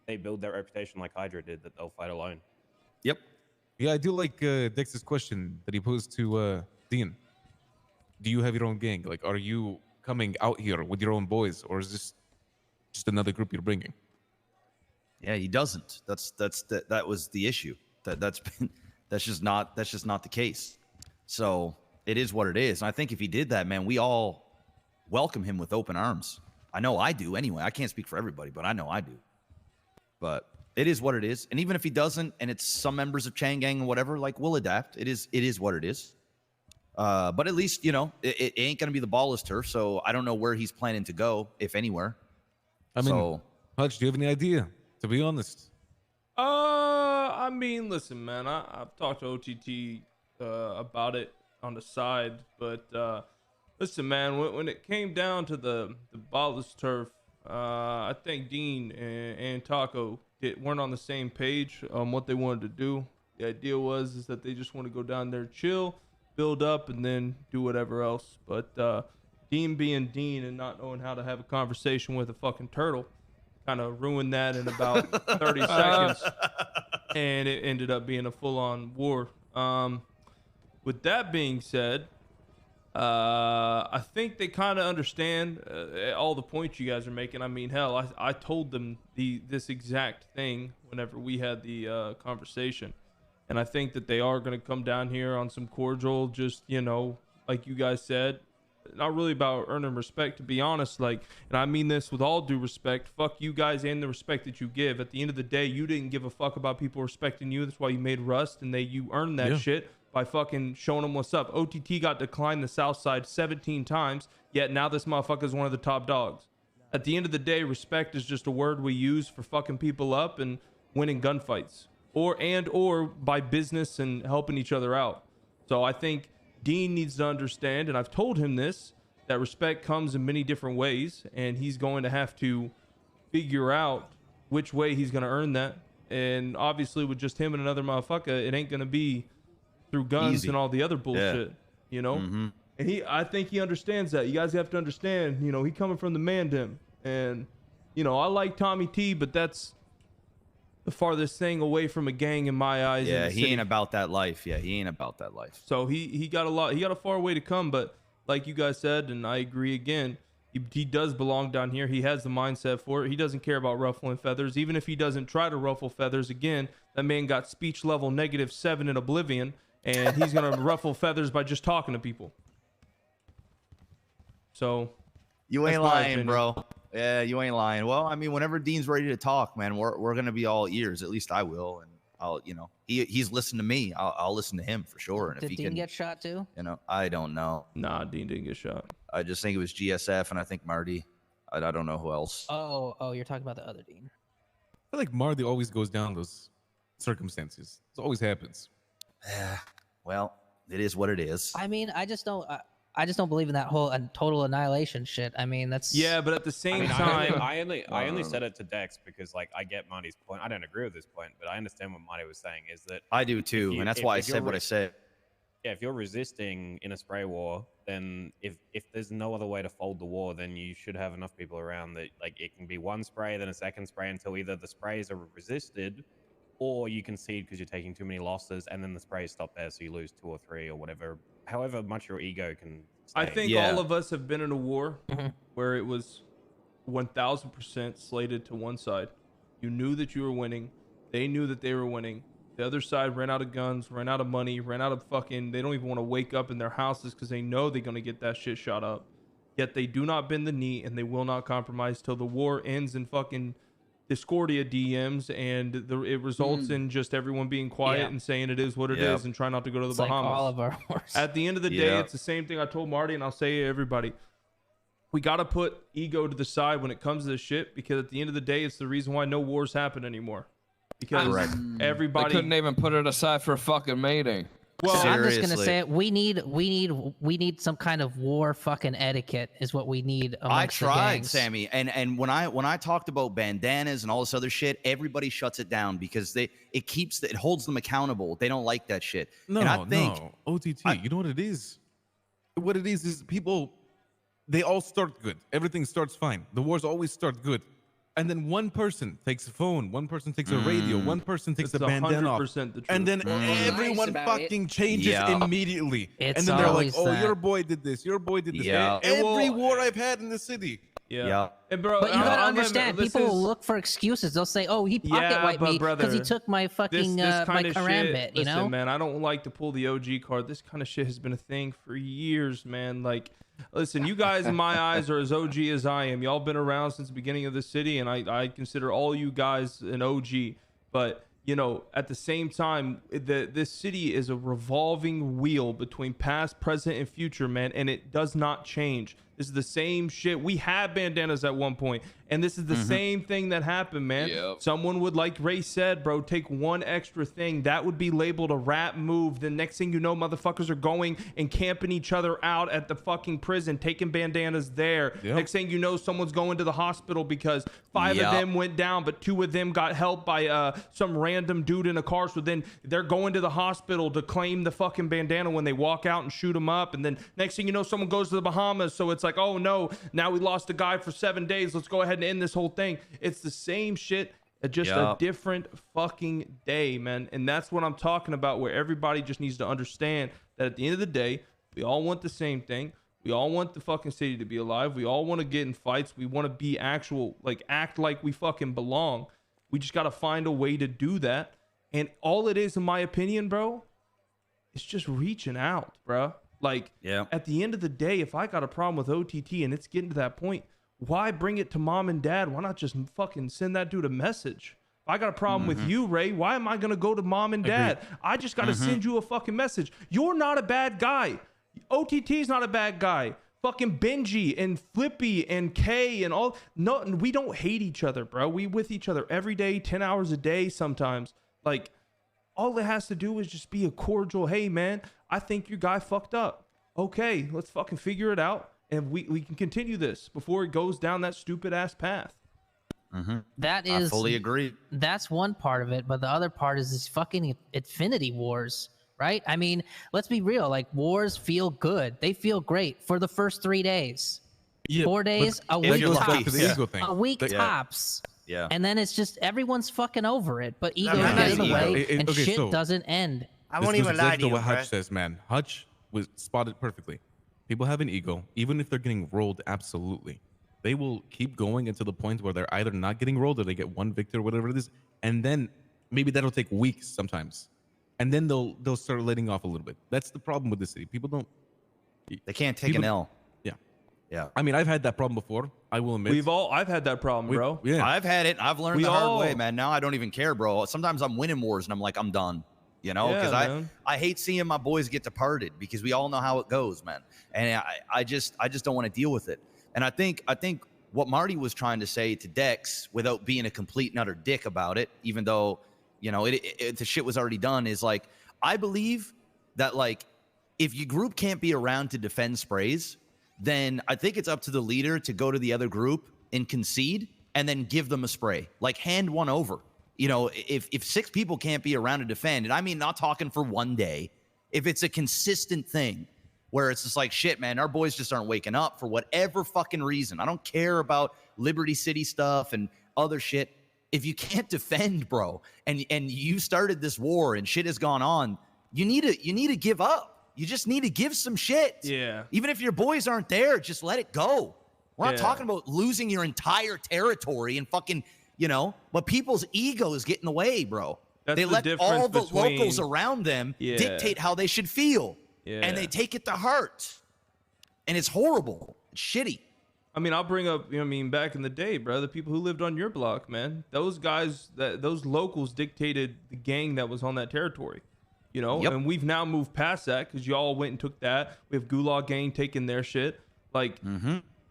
[SPEAKER 9] they build their reputation like Hydra did, that they'll fight alone.
[SPEAKER 10] Yep.
[SPEAKER 11] Yeah, I do like Dex's question that he posed to Dean. Do you have your own gang? Like, are you coming out here with your own boys, or is this just another group you're bringing?
[SPEAKER 10] Yeah, he doesn't. That was the issue. That's just not the case. So it is what it is. And I think if he did that, man, we all welcome him with open arms. I know I do anyway. I can't speak for everybody, but I know I do. But it is what it is. And even if he doesn't, and it's some members of Chang Gang or whatever, like, we'll adapt. It is what it is. But at least, it ain't gonna be the ballless turf. So I don't know where he's planning to go, if anywhere.
[SPEAKER 11] I mean, Hutch, do you have any idea? To be honest.
[SPEAKER 1] I mean, listen, man. I've talked to OTT about it on the side, but Listen, man, when it came down to the ballless turf, I think Dean and Taco weren't on the same page on what they wanted to do. The idea is that they just want to go down there, chill, build up, and then do whatever else. But Dean being Dean and not knowing how to have a conversation with a fucking turtle kind of ruined that in about 30 seconds, and it ended up being a full-on war. With that being said, I think they kind of understand all the points you guys are making. I mean, hell, I told them this exact thing whenever we had the conversation, and I think that they are going to come down here on some cordial, just, you know, like you guys said, not really about earning respect, to be honest. Like, and I mean this with all due respect, fuck you guys and the respect that you give. At the end of the day, you didn't give a fuck about people respecting you. That's why you made Rust, and you earned that shit by fucking showing them what's up. OTT got declined the Southside 17 times, yet now this motherfucker is one of the top dogs. At the end of the day, respect is just a word we use for fucking people up and winning gunfights, or by business and helping each other out. So I think Dean needs to understand, and I've told him this, that respect comes in many different ways, and he's going to have to figure out which way he's going to earn that. And obviously with just him and another motherfucker, it ain't going to be through guns and all the other bullshit, you know? And I think he understands that. You guys have to understand, you know, he coming from the Mandem, and, you know, I like Tommy T, but that's the farthest thing away from a gang in my eyes.
[SPEAKER 10] Yeah, he ain't about that life. Yeah, he ain't about that life.
[SPEAKER 1] So he got a far way to come, but like you guys said, and I agree again, he does belong down here. He has the mindset for it. He doesn't care about ruffling feathers. Even if he doesn't try to ruffle feathers, again, that man got speech level -7 in Oblivion, and he's gonna ruffle feathers by just talking to people. So
[SPEAKER 10] you ain't lying, bro. Yeah, you ain't lying. Well, I mean, whenever Dean's ready to talk, man, we're gonna be all ears. At least I will, and I'll, you know, he's listened to me. I'll listen to him for sure. And
[SPEAKER 13] Did
[SPEAKER 10] if he
[SPEAKER 13] Dean get shot too?
[SPEAKER 10] You know, I don't know.
[SPEAKER 1] Nah, Dean didn't get shot.
[SPEAKER 10] I just think it was GSF, and I think Marty. I don't know who else.
[SPEAKER 13] Oh, you're talking about the other Dean.
[SPEAKER 11] I feel like Marty always goes down those circumstances. It always happens.
[SPEAKER 10] Well, it is what it is.
[SPEAKER 13] I mean, I just don't believe in that whole total annihilation shit. I mean, that's
[SPEAKER 1] but at the same
[SPEAKER 9] time, I only said it to Dex because, like, I get Marty's point. I don't agree with this point, but I understand what Marty was saying. Is that
[SPEAKER 10] I do too, and that's why I said what I said.
[SPEAKER 9] Yeah, if you're resisting in a spray war, then if there's no other way to fold the war, then you should have enough people around that, like, it can be one spray, then a second spray until either the sprays are resisted, or you concede because you're taking too many losses, and then the sprays stop there, so you lose 2 or 3 or whatever. However much your ego can stay.
[SPEAKER 1] I think all of us have been in a war where it was 1000% slated to one side. You knew that you were winning. They knew that they were winning. The other side ran out of guns, ran out of money, ran out of fucking... They don't even want to wake up in their houses because they know they're going to get that shit shot up. Yet they do not bend the knee, and they will not compromise till the war ends in fucking Discordia DMs, and it results in just everyone being quiet and saying it is what it is, and try not to go to the Bahamas.
[SPEAKER 13] Like all of our wars.
[SPEAKER 1] At the end of the day, it's the same thing I told Marty, and I'll say to everybody. We got to put ego to the side when it comes to this shit, because at the end of the day, it's the reason why no wars happen anymore. Because everybody...
[SPEAKER 14] They couldn't even put it aside for a fucking meeting.
[SPEAKER 13] Well, I'm just gonna say it. We need some kind of war fucking etiquette is what we need.
[SPEAKER 10] I tried, Sammy, and when I talked about bandanas and all this other shit, everybody shuts it down because it holds them accountable. They don't like that shit.
[SPEAKER 11] No,
[SPEAKER 10] and I think,
[SPEAKER 11] no, OTT. You know what it is? What it is people, they all start good. Everything starts fine. The wars always start good. And then one person takes a phone, one person takes a radio, one person takes a bandana off, and then everyone fucking changes immediately. And then they're like, "Oh, your boy did this. Your boy did this."
[SPEAKER 10] Yeah.
[SPEAKER 11] Every war I've had in the city.
[SPEAKER 1] Yeah.
[SPEAKER 13] And bro, but you gotta understand, people will look for excuses. They'll say, "Oh, he pocket wiped me because he took my fucking my karambit." You know,
[SPEAKER 1] listen, man, I don't like to pull the OG card. This kind of shit has been a thing for years, man. Like, listen, you guys in my eyes are as OG as I am. Y'all been around since the beginning of the city, and I consider all you guys an OG. But, you know, at the same time, this city is a revolving wheel between past, present, and future, man, and it does not change. This is the same shit. We had bandanas at one point, and this is the same thing that happened, man. Someone would, like Ray said, bro, take one extra thing that would be labeled a rat move. The next thing you know, motherfuckers are going and camping each other out at the fucking prison, taking bandanas there. Next thing you know, someone's going to the hospital because 5 of them went down, but 2 of them got helped by some random dude in a car. So then they're going to the hospital to claim the fucking bandana when they walk out and shoot them up. And then next thing you know, someone goes to the Bahamas. So it's like, oh no, now we lost a guy for 7 days. Let's go ahead and end this whole thing. It's the same shit, just a different fucking day, man. And that's what I'm talking about, where everybody just needs to understand that at the end of the day, we all want the same thing. We all want the fucking city to be alive. We all want to get in fights. We want to be actual, like, act like we fucking belong. We just got to find a way to do that. And all it is, in my opinion, bro, it's just reaching out, bro. Like, at the end of the day, if I got a problem with OTT and it's getting to that point, why bring it to mom and dad? Why not just fucking send that dude a message? If I got a problem with you, Ray, why am I going to go to mom and dad? I just got to send you a fucking message. You're not a bad guy. OTT's not a bad guy. Fucking Benji and Flippy and Kay and all. No, we don't hate each other, bro. We with each other every day, 10 hours a day sometimes. Like, all it has to do is just be a cordial, hey, man, I think your guy fucked up. Okay, let's fucking figure it out. And we can continue this before it goes down that stupid ass path.
[SPEAKER 13] That is,
[SPEAKER 10] I fully agree.
[SPEAKER 13] That's one part of it, but the other part is this fucking Infinity Wars, right? I mean, let's be real. Like, wars feel good. They feel great for the first 3 days. 4 days, a week tops. A week tops.
[SPEAKER 10] Yeah.
[SPEAKER 13] And then it's just everyone's fucking over it, but ego gets in the way and shit doesn't end.
[SPEAKER 12] I won't even lie to you,
[SPEAKER 11] what Hutch says, man. Hutch was spotted perfectly. People have an ego, even if they're getting rolled, absolutely. They will keep going until the point where they're either not getting rolled or they get one victory or whatever it is. And then maybe that'll take weeks sometimes. And then they'll start letting off a little bit. That's the problem with the city. People don't...
[SPEAKER 10] They can't take an L.
[SPEAKER 11] Yeah. I mean, I've had that problem before. I will admit.
[SPEAKER 1] I've had that problem, bro.
[SPEAKER 10] Yeah. I've had it. I've learned the hard way, man. Now I don't even care, bro. Sometimes I'm winning wars and I'm like, I'm done. You know, because I hate seeing my boys get departed because we all know how it goes, man. And I just don't want to deal with it. And I think what Marty was trying to say to Dex, without being a complete and utter dick about it, even though, you know, the shit was already done, is like, I believe that, like, if your group can't be around to defend sprays, then I think it's up to the leader to go to the other group and concede and then give them a spray, like hand one over. You know, if 6 people can't be around to defend, and I mean, not talking for one day, if it's a consistent thing where it's just like, shit, man, our boys just aren't waking up for whatever fucking reason. I don't care about Liberty City stuff and other shit. If you can't defend, bro, and you started this war and shit has gone on, you need to give up. You just need to give some shit.
[SPEAKER 1] Yeah.
[SPEAKER 10] Even if your boys aren't there, just let it go. We're not talking about losing your entire territory and fucking, you know, but people's egos get in the way, bro. They let all the locals around them dictate how they should feel. Yeah. And they take it to heart. And it's horrible. It's shitty.
[SPEAKER 1] I mean, I'll bring up, you know, I mean, back in the day, bro, the people who lived on your block, man, those guys, those locals dictated the gang that was on that territory. You know, and we've now moved past that because y'all went and took that. We have Gulag Gang taking their shit. Like,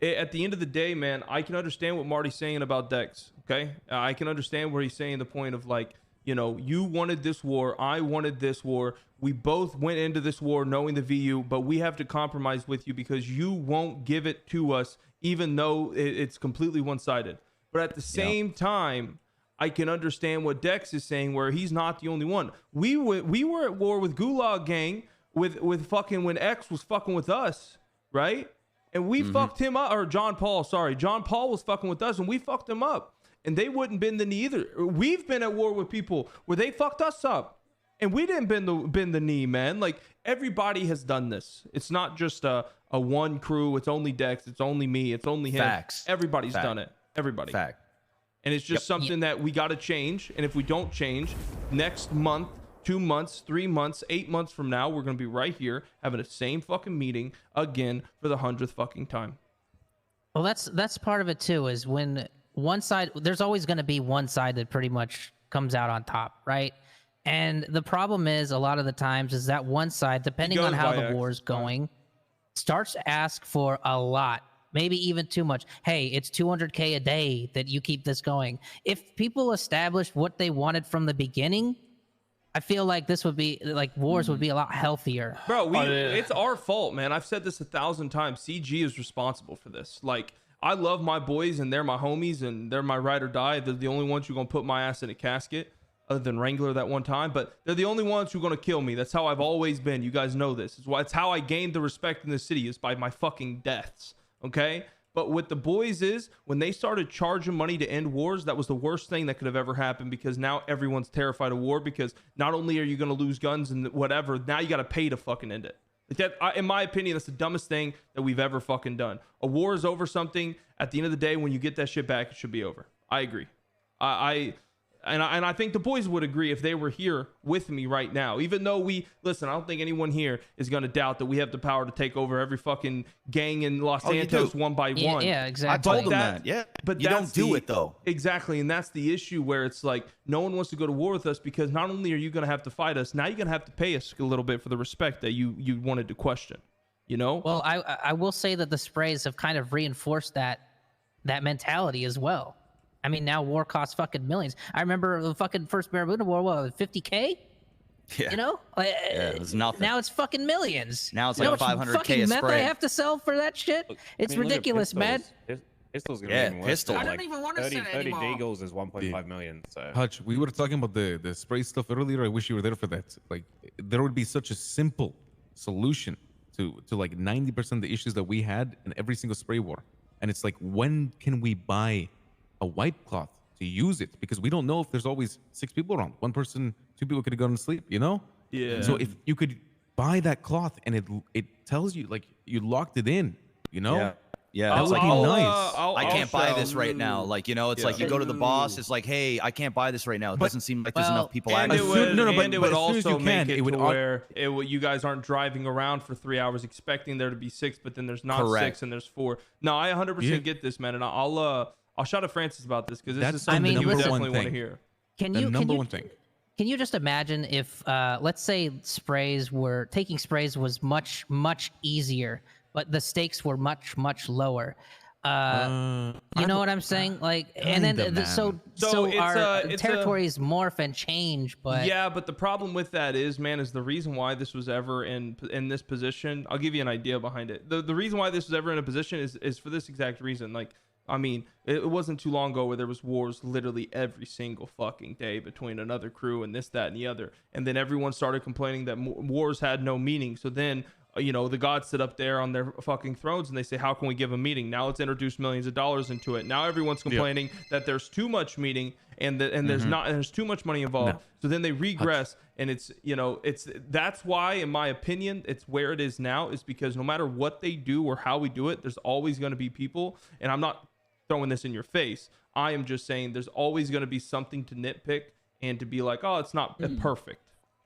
[SPEAKER 1] at the end of the day, man, I can understand what Marty's saying about Dex, okay? I can understand where he's saying the point of, like, you know, you wanted this war. I wanted this war. We both went into this war knowing the VU, but we have to compromise with you because you won't give it to us, even though it's completely one-sided. But at the same time, I can understand what Dex is saying, where he's not the only one. We were at war with Gulag Gang with fucking when X was fucking with us, right? And we fucked him up, or John Paul was fucking with us, and we fucked him up. And they wouldn't bend the knee either. We've been at war with people where they fucked us up, and we didn't bend the knee, man. Like, everybody has done this. It's not just a one crew. It's only Dex. It's only me. It's only him.
[SPEAKER 10] Facts.
[SPEAKER 1] Everybody's done it. Everybody.
[SPEAKER 10] Fact.
[SPEAKER 1] And it's just something that we got to change. And if we don't change, next month, 2 months, 3 months, 8 months from now, we're going to be right here having the same fucking meeting again for the 100th fucking time.
[SPEAKER 13] Well, that's part of it too, is when one side, there's always going to be one side that pretty much comes out on top, right? And the problem is a lot of the times is that one side, depending on how the war is going, starts to ask for a lot maybe even too much. Hey, it's 200K a day that you keep this going. If people established what they wanted from the beginning, I feel like this would be like wars would be a lot healthier.
[SPEAKER 1] Bro, it's our fault, man. I've said this 1,000 times. CG is responsible for this. Like, I love my boys and they're my homies and they're my ride or die. They're the only ones who are gonna put my ass in a casket, other than Wrangler that one time. But they're the only ones who are gonna kill me. That's how I've always been. You guys know this. It's how I gained the respect in the city, is by my fucking deaths. Okay. But what the boys is, when they started charging money to end wars, that was the worst thing that could have ever happened, because now everyone's terrified of war, because not only are you going to lose guns and whatever, now you got to pay to fucking end it. Like that, in my opinion, that's the dumbest thing that we've ever fucking done. A war is over something. At the end of the day, when you get that shit back, it should be over. I agree. And I think the boys would agree if they were here with me right now. Even though listen, I don't think anyone here is going to doubt that we have the power to take over every fucking gang in Los Santos one by one.
[SPEAKER 13] Yeah, exactly.
[SPEAKER 10] I told them that. Yeah,
[SPEAKER 1] but
[SPEAKER 10] you don't do it though.
[SPEAKER 1] Exactly, and that's the issue, where it's like no one wants to go to war with us, because not only are you going to have to fight us, now you're going to have to pay us a little bit for the respect that you wanted to question. You know?
[SPEAKER 13] Well, I will say that the sprays have kind of reinforced that mentality as well. I mean, now war costs fucking millions. I remember the fucking first Barracuda war, what, 50K?
[SPEAKER 10] Yeah.
[SPEAKER 13] You know?
[SPEAKER 10] Yeah, it was nothing.
[SPEAKER 13] Now it's fucking millions.
[SPEAKER 10] Now it's
[SPEAKER 13] You know
[SPEAKER 10] like
[SPEAKER 13] how much
[SPEAKER 10] 500K
[SPEAKER 13] fucking
[SPEAKER 10] a
[SPEAKER 13] meth
[SPEAKER 10] spray.
[SPEAKER 13] I have to sell for that shit? It's ridiculous, man.
[SPEAKER 9] Pistols gonna
[SPEAKER 10] Yeah,
[SPEAKER 9] be even worse.
[SPEAKER 10] pistol.
[SPEAKER 9] Like,
[SPEAKER 10] I
[SPEAKER 6] don't even want to
[SPEAKER 9] 30
[SPEAKER 6] sell it
[SPEAKER 9] 30
[SPEAKER 6] anymore.
[SPEAKER 9] Deagles is 1.5 million. So
[SPEAKER 11] Hutch, we were talking about the spray stuff earlier. I wish you were there for that. Like, there would be such a simple solution to like 90% of the issues that we had in every single spray war. And it's like, when can we buy a wipe cloth to use it? Because we don't know if there's always 6 people around. One person, 2 people could have gone to sleep, you know?
[SPEAKER 1] Yeah.
[SPEAKER 11] So if you could buy that cloth and it tells you, like, you locked it in, you know?
[SPEAKER 10] Yeah. Yeah,
[SPEAKER 11] That
[SPEAKER 10] it's
[SPEAKER 11] would
[SPEAKER 10] like,
[SPEAKER 11] be nice.
[SPEAKER 10] I can't buy this right now. Like, you know, it's like you go to the boss. It's like, hey, I can't buy this right now. It doesn't seem like there's enough people
[SPEAKER 1] And
[SPEAKER 10] active.
[SPEAKER 1] it would,
[SPEAKER 11] No, no, but
[SPEAKER 1] and it
[SPEAKER 11] as
[SPEAKER 1] would
[SPEAKER 11] soon as
[SPEAKER 1] also
[SPEAKER 11] you
[SPEAKER 1] make
[SPEAKER 11] can,
[SPEAKER 1] it,
[SPEAKER 11] it would
[SPEAKER 1] to where you guys aren't driving around for 3 hours expecting there to be 6, but then there's not
[SPEAKER 10] Correct.
[SPEAKER 1] 6 and there's 4. No, I 100%
[SPEAKER 11] Yeah.
[SPEAKER 1] get this, man, and I'll shout at Francis about this, because this
[SPEAKER 11] That's
[SPEAKER 1] is something
[SPEAKER 11] the
[SPEAKER 1] he would
[SPEAKER 11] number
[SPEAKER 1] definitely
[SPEAKER 11] one
[SPEAKER 1] want to
[SPEAKER 11] thing.
[SPEAKER 1] hear.
[SPEAKER 13] Can
[SPEAKER 11] The
[SPEAKER 13] you
[SPEAKER 11] number one thing.
[SPEAKER 13] Can you just imagine if, let's say, taking sprays was much, much easier, but the stakes were much, much lower? You know what I'm saying? Like, and then
[SPEAKER 11] kinda,
[SPEAKER 13] so
[SPEAKER 1] So
[SPEAKER 13] our
[SPEAKER 1] it's
[SPEAKER 13] territories morph and change, but
[SPEAKER 1] Yeah, but the problem with that is, man, is the reason why this was ever in this position. I'll give you an idea behind it. The reason why this was ever in a position is for this exact reason. Like, I mean, it wasn't too long ago where there was wars literally every single fucking day between another crew and this, that, and the other. And then everyone started complaining that wars had no meaning. So then, you know, the gods sit up there on their fucking thrones and they say, how can we give a meeting? Now let's introduce millions of dollars into it. Now everyone's complaining that there's too much meeting and there's too much money involved.
[SPEAKER 11] No.
[SPEAKER 1] So then they regress, and that's why, in my opinion, it's where it is now, is because no matter what they do or how we do it, there's always going to be people, and I'm not throwing this in your face. I am just saying there's always going to be something to nitpick and to be like, oh, it's not perfect,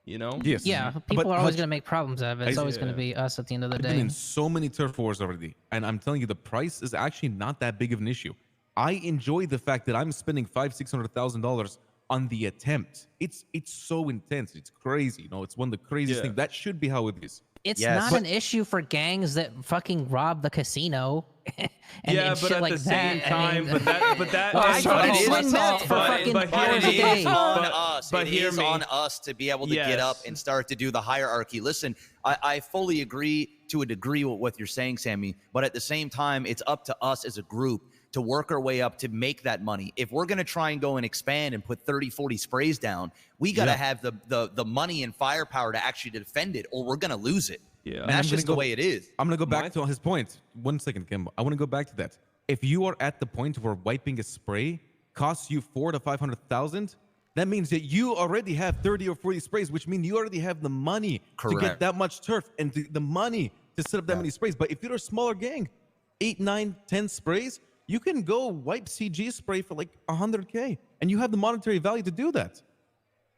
[SPEAKER 1] you know?
[SPEAKER 11] Yes.
[SPEAKER 13] yeah,
[SPEAKER 11] But
[SPEAKER 13] people are always
[SPEAKER 11] Hutch,
[SPEAKER 13] going to make problems out of it. It's always going
[SPEAKER 1] yeah.
[SPEAKER 13] to be us at the end of the
[SPEAKER 11] I've been
[SPEAKER 13] day.
[SPEAKER 11] in so many turf wars already, and I'm telling you, the price is actually not that big of an issue. I enjoy the fact that I'm spending $500,000-$600,000 on the attempt. It's so intense. It's crazy. You know, it's one of the craziest things. That should be how it is.
[SPEAKER 13] It's
[SPEAKER 10] Yes.
[SPEAKER 13] not
[SPEAKER 10] But-
[SPEAKER 13] an issue for gangs that fucking rob the casino. and
[SPEAKER 1] But
[SPEAKER 13] shit
[SPEAKER 1] at
[SPEAKER 13] like
[SPEAKER 1] the same
[SPEAKER 13] that.
[SPEAKER 1] time,
[SPEAKER 13] I mean,
[SPEAKER 1] but that
[SPEAKER 13] Well, I
[SPEAKER 1] is-
[SPEAKER 13] fucking
[SPEAKER 10] it
[SPEAKER 13] sling
[SPEAKER 10] is-
[SPEAKER 13] meth for
[SPEAKER 1] but-
[SPEAKER 13] fucking
[SPEAKER 1] but here
[SPEAKER 13] hours
[SPEAKER 1] it
[SPEAKER 13] a
[SPEAKER 1] is.
[SPEAKER 13] day.
[SPEAKER 10] on
[SPEAKER 1] But-
[SPEAKER 10] us.
[SPEAKER 1] but
[SPEAKER 10] It
[SPEAKER 1] hear
[SPEAKER 10] is
[SPEAKER 1] me.
[SPEAKER 10] on us to be able to get up
[SPEAKER 1] Yes.
[SPEAKER 10] and start to do the hierarchy. Listen, I fully agree to a degree with what you're saying, Sammy, but at the same time, it's up to us as a group to work our way up to make that money. If we're going to try and go and expand and put 30, 40 sprays down, we got to have the money and firepower to actually defend it, or we're going to lose it.
[SPEAKER 1] Yeah.
[SPEAKER 10] And that's just the way it is.
[SPEAKER 11] I'm gonna go back to his point. 1 second, Kimbo. I want to go back to that. If you are at the point where wiping a spray costs you $400,000 to $500,000, that means that you already have 30 or 40 sprays, which means you already have the money to get
[SPEAKER 10] Correct.
[SPEAKER 11] that much turf and the money to set up that many sprays. But if you're a smaller gang, 8, 9, 10 sprays, you can go wipe CG spray for like $100K, and you have the monetary value to do that.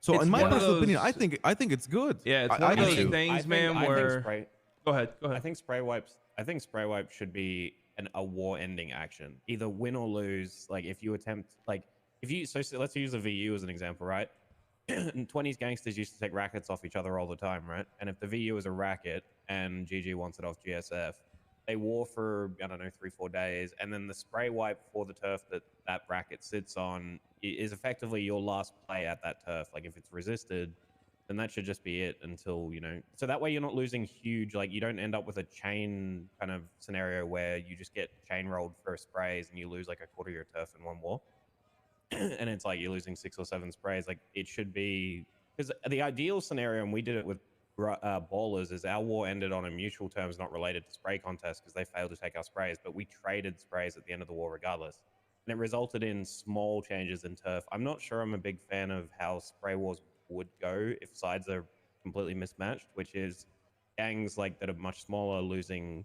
[SPEAKER 11] So,
[SPEAKER 1] It's
[SPEAKER 11] in my
[SPEAKER 1] one of
[SPEAKER 11] personal
[SPEAKER 1] those-
[SPEAKER 11] opinion, I think it's good.
[SPEAKER 1] Yeah, it's
[SPEAKER 11] I
[SPEAKER 1] one of those
[SPEAKER 11] do.
[SPEAKER 1] things, man,
[SPEAKER 9] I
[SPEAKER 1] where...
[SPEAKER 9] think spray,
[SPEAKER 1] Go ahead.
[SPEAKER 9] I think spray wipes should be a war-ending action, either win or lose. Like if you attempt, so let's use a VU as an example, right? 20s gangsters used to take rackets off each other all the time, right? And if the VU is a racket and GG wants it off GSF, they wore for, I don't know, 3-4 days, and then the spray wipe for the turf that bracket sits on is effectively your last play at that turf. Like if it's resisted, then that should just be it until, you know, so that way you're not losing huge, like you don't end up with a chain kind of scenario where you just get chain rolled for sprays and you lose like a quarter of your turf in one war. And it's like you're losing 6 or 7 sprays. Like it should be, because the ideal scenario, and we did it with ballers, is our war ended on a mutual terms not related to spray contest because they failed to take our sprays, but we traded sprays at the end of the war regardless. And it resulted in small changes in turf. I'm not sure I'm a big fan of how spray wars would go if sides are completely mismatched, which is gangs like that are much smaller losing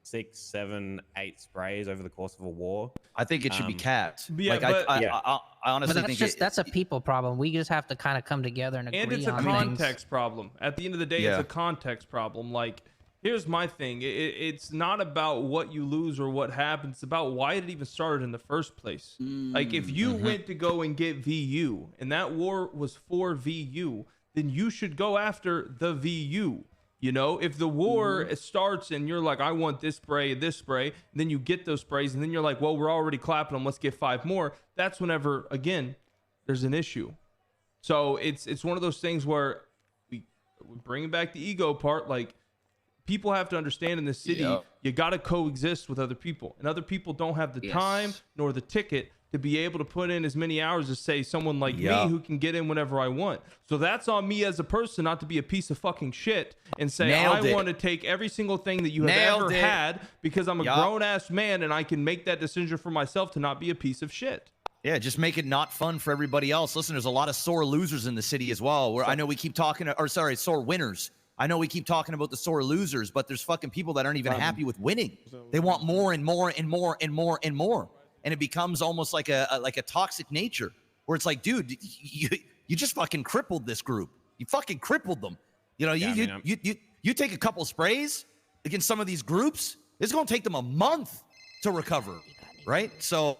[SPEAKER 9] 6, 7, 8 sprays over the course of a war.
[SPEAKER 10] I think it should be capped.
[SPEAKER 1] Yeah,
[SPEAKER 10] like, I honestly
[SPEAKER 13] But
[SPEAKER 10] think
[SPEAKER 13] that's a people problem. We just have to kind of come together and agree on
[SPEAKER 1] And it's a
[SPEAKER 13] things.
[SPEAKER 1] context problem. At the end of the day, it's a context problem. Like, here's my thing. It's not about what you lose or what happens. It's about why it even started in the first place. Like, if you went to go and get VU, and that war was for VU, then you should go after the VU. You know, if the war starts and you're like, I want this spray, and then you get those sprays, and then you're like, well, we're already clapping them, let's get 5 more. That's whenever, again, there's an issue. So it's one of those things where we bring back the ego part. Like, people have to understand in this city, you got to coexist with other people, and other people don't have the time nor the ticket to be able to put in as many hours as, say, someone like me who can get in whenever I want. So that's on me as a person not to be a piece of fucking shit and say, I want to take every single thing that you have ever had because I'm a grown-ass man and I can make that decision for myself to not be a piece of shit.
[SPEAKER 10] Yeah, just make it not fun for everybody else. Listen, there's a lot of sore losers in the city as well. Where I know we keep talking, sore winners. I know we keep talking about the sore losers, but there's fucking people that aren't even happy with winning. They want more and more and more and more and more. And it becomes almost like a toxic nature where it's like, dude, you just fucking crippled this group. You fucking crippled them. You know, you take a couple sprays against some of these groups, it's going to take them a month to recover, right? So,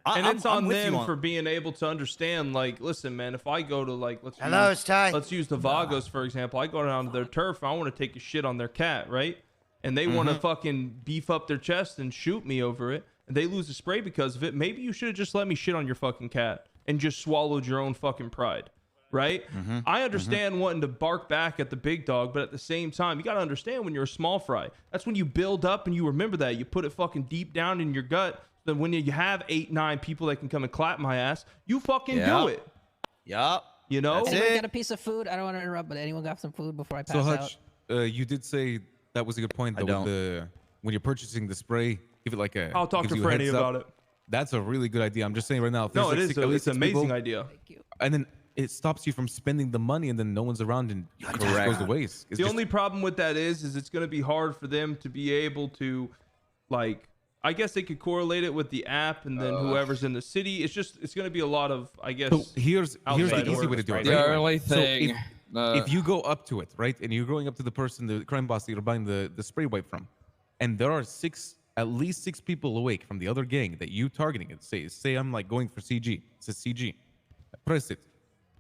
[SPEAKER 1] it's on
[SPEAKER 10] with
[SPEAKER 1] them
[SPEAKER 10] you
[SPEAKER 1] for being able to understand, like, listen, man, if I go to, like, let's use the Vagos, for example. I go down to their turf, I want to take a shit on their cat, right? And they want to fucking beef up their chest and shoot me over it. And they lose a spray because of it. Maybe you should have just let me shit on your fucking cat and just swallowed your own fucking pride, right? I understand wanting to bark back at the big dog, but at the same time, you got to understand when you're a small fry, that's when you build up and you remember that. You put it fucking deep down in your gut. Then when you have 8, 9 people that can come and clap my ass, you fucking do it.
[SPEAKER 10] Yup.
[SPEAKER 1] You know?
[SPEAKER 13] Anyone got a piece of food? I don't want to interrupt, but anyone got some food before I pass
[SPEAKER 11] So,
[SPEAKER 13] out?
[SPEAKER 11] Hutch, you did say that was a good point, though, with when you're purchasing the spray, give it like a...
[SPEAKER 1] I'll talk to Franny about it.
[SPEAKER 11] That's a really good idea. I'm just saying right now.
[SPEAKER 1] No, it's an amazing idea.
[SPEAKER 13] Thank you.
[SPEAKER 11] And then it stops you from spending the money, and then no one's around, and it goes to waste.
[SPEAKER 1] The only problem with that is it's going to be hard for them to be able to, like, I guess they could correlate it with the app, and then whoever's in the city. It's going to be a lot of, I guess.
[SPEAKER 11] So here's the easy way to do it.
[SPEAKER 14] The
[SPEAKER 11] right?
[SPEAKER 14] only thing.
[SPEAKER 11] So if you go up to it, right, and you're going up to the person, the crime boss that you're buying the spray wipe from, and there are at least 6 people awake from the other gang that you targeting it. Say I'm like going for CG. It says CG. I press it.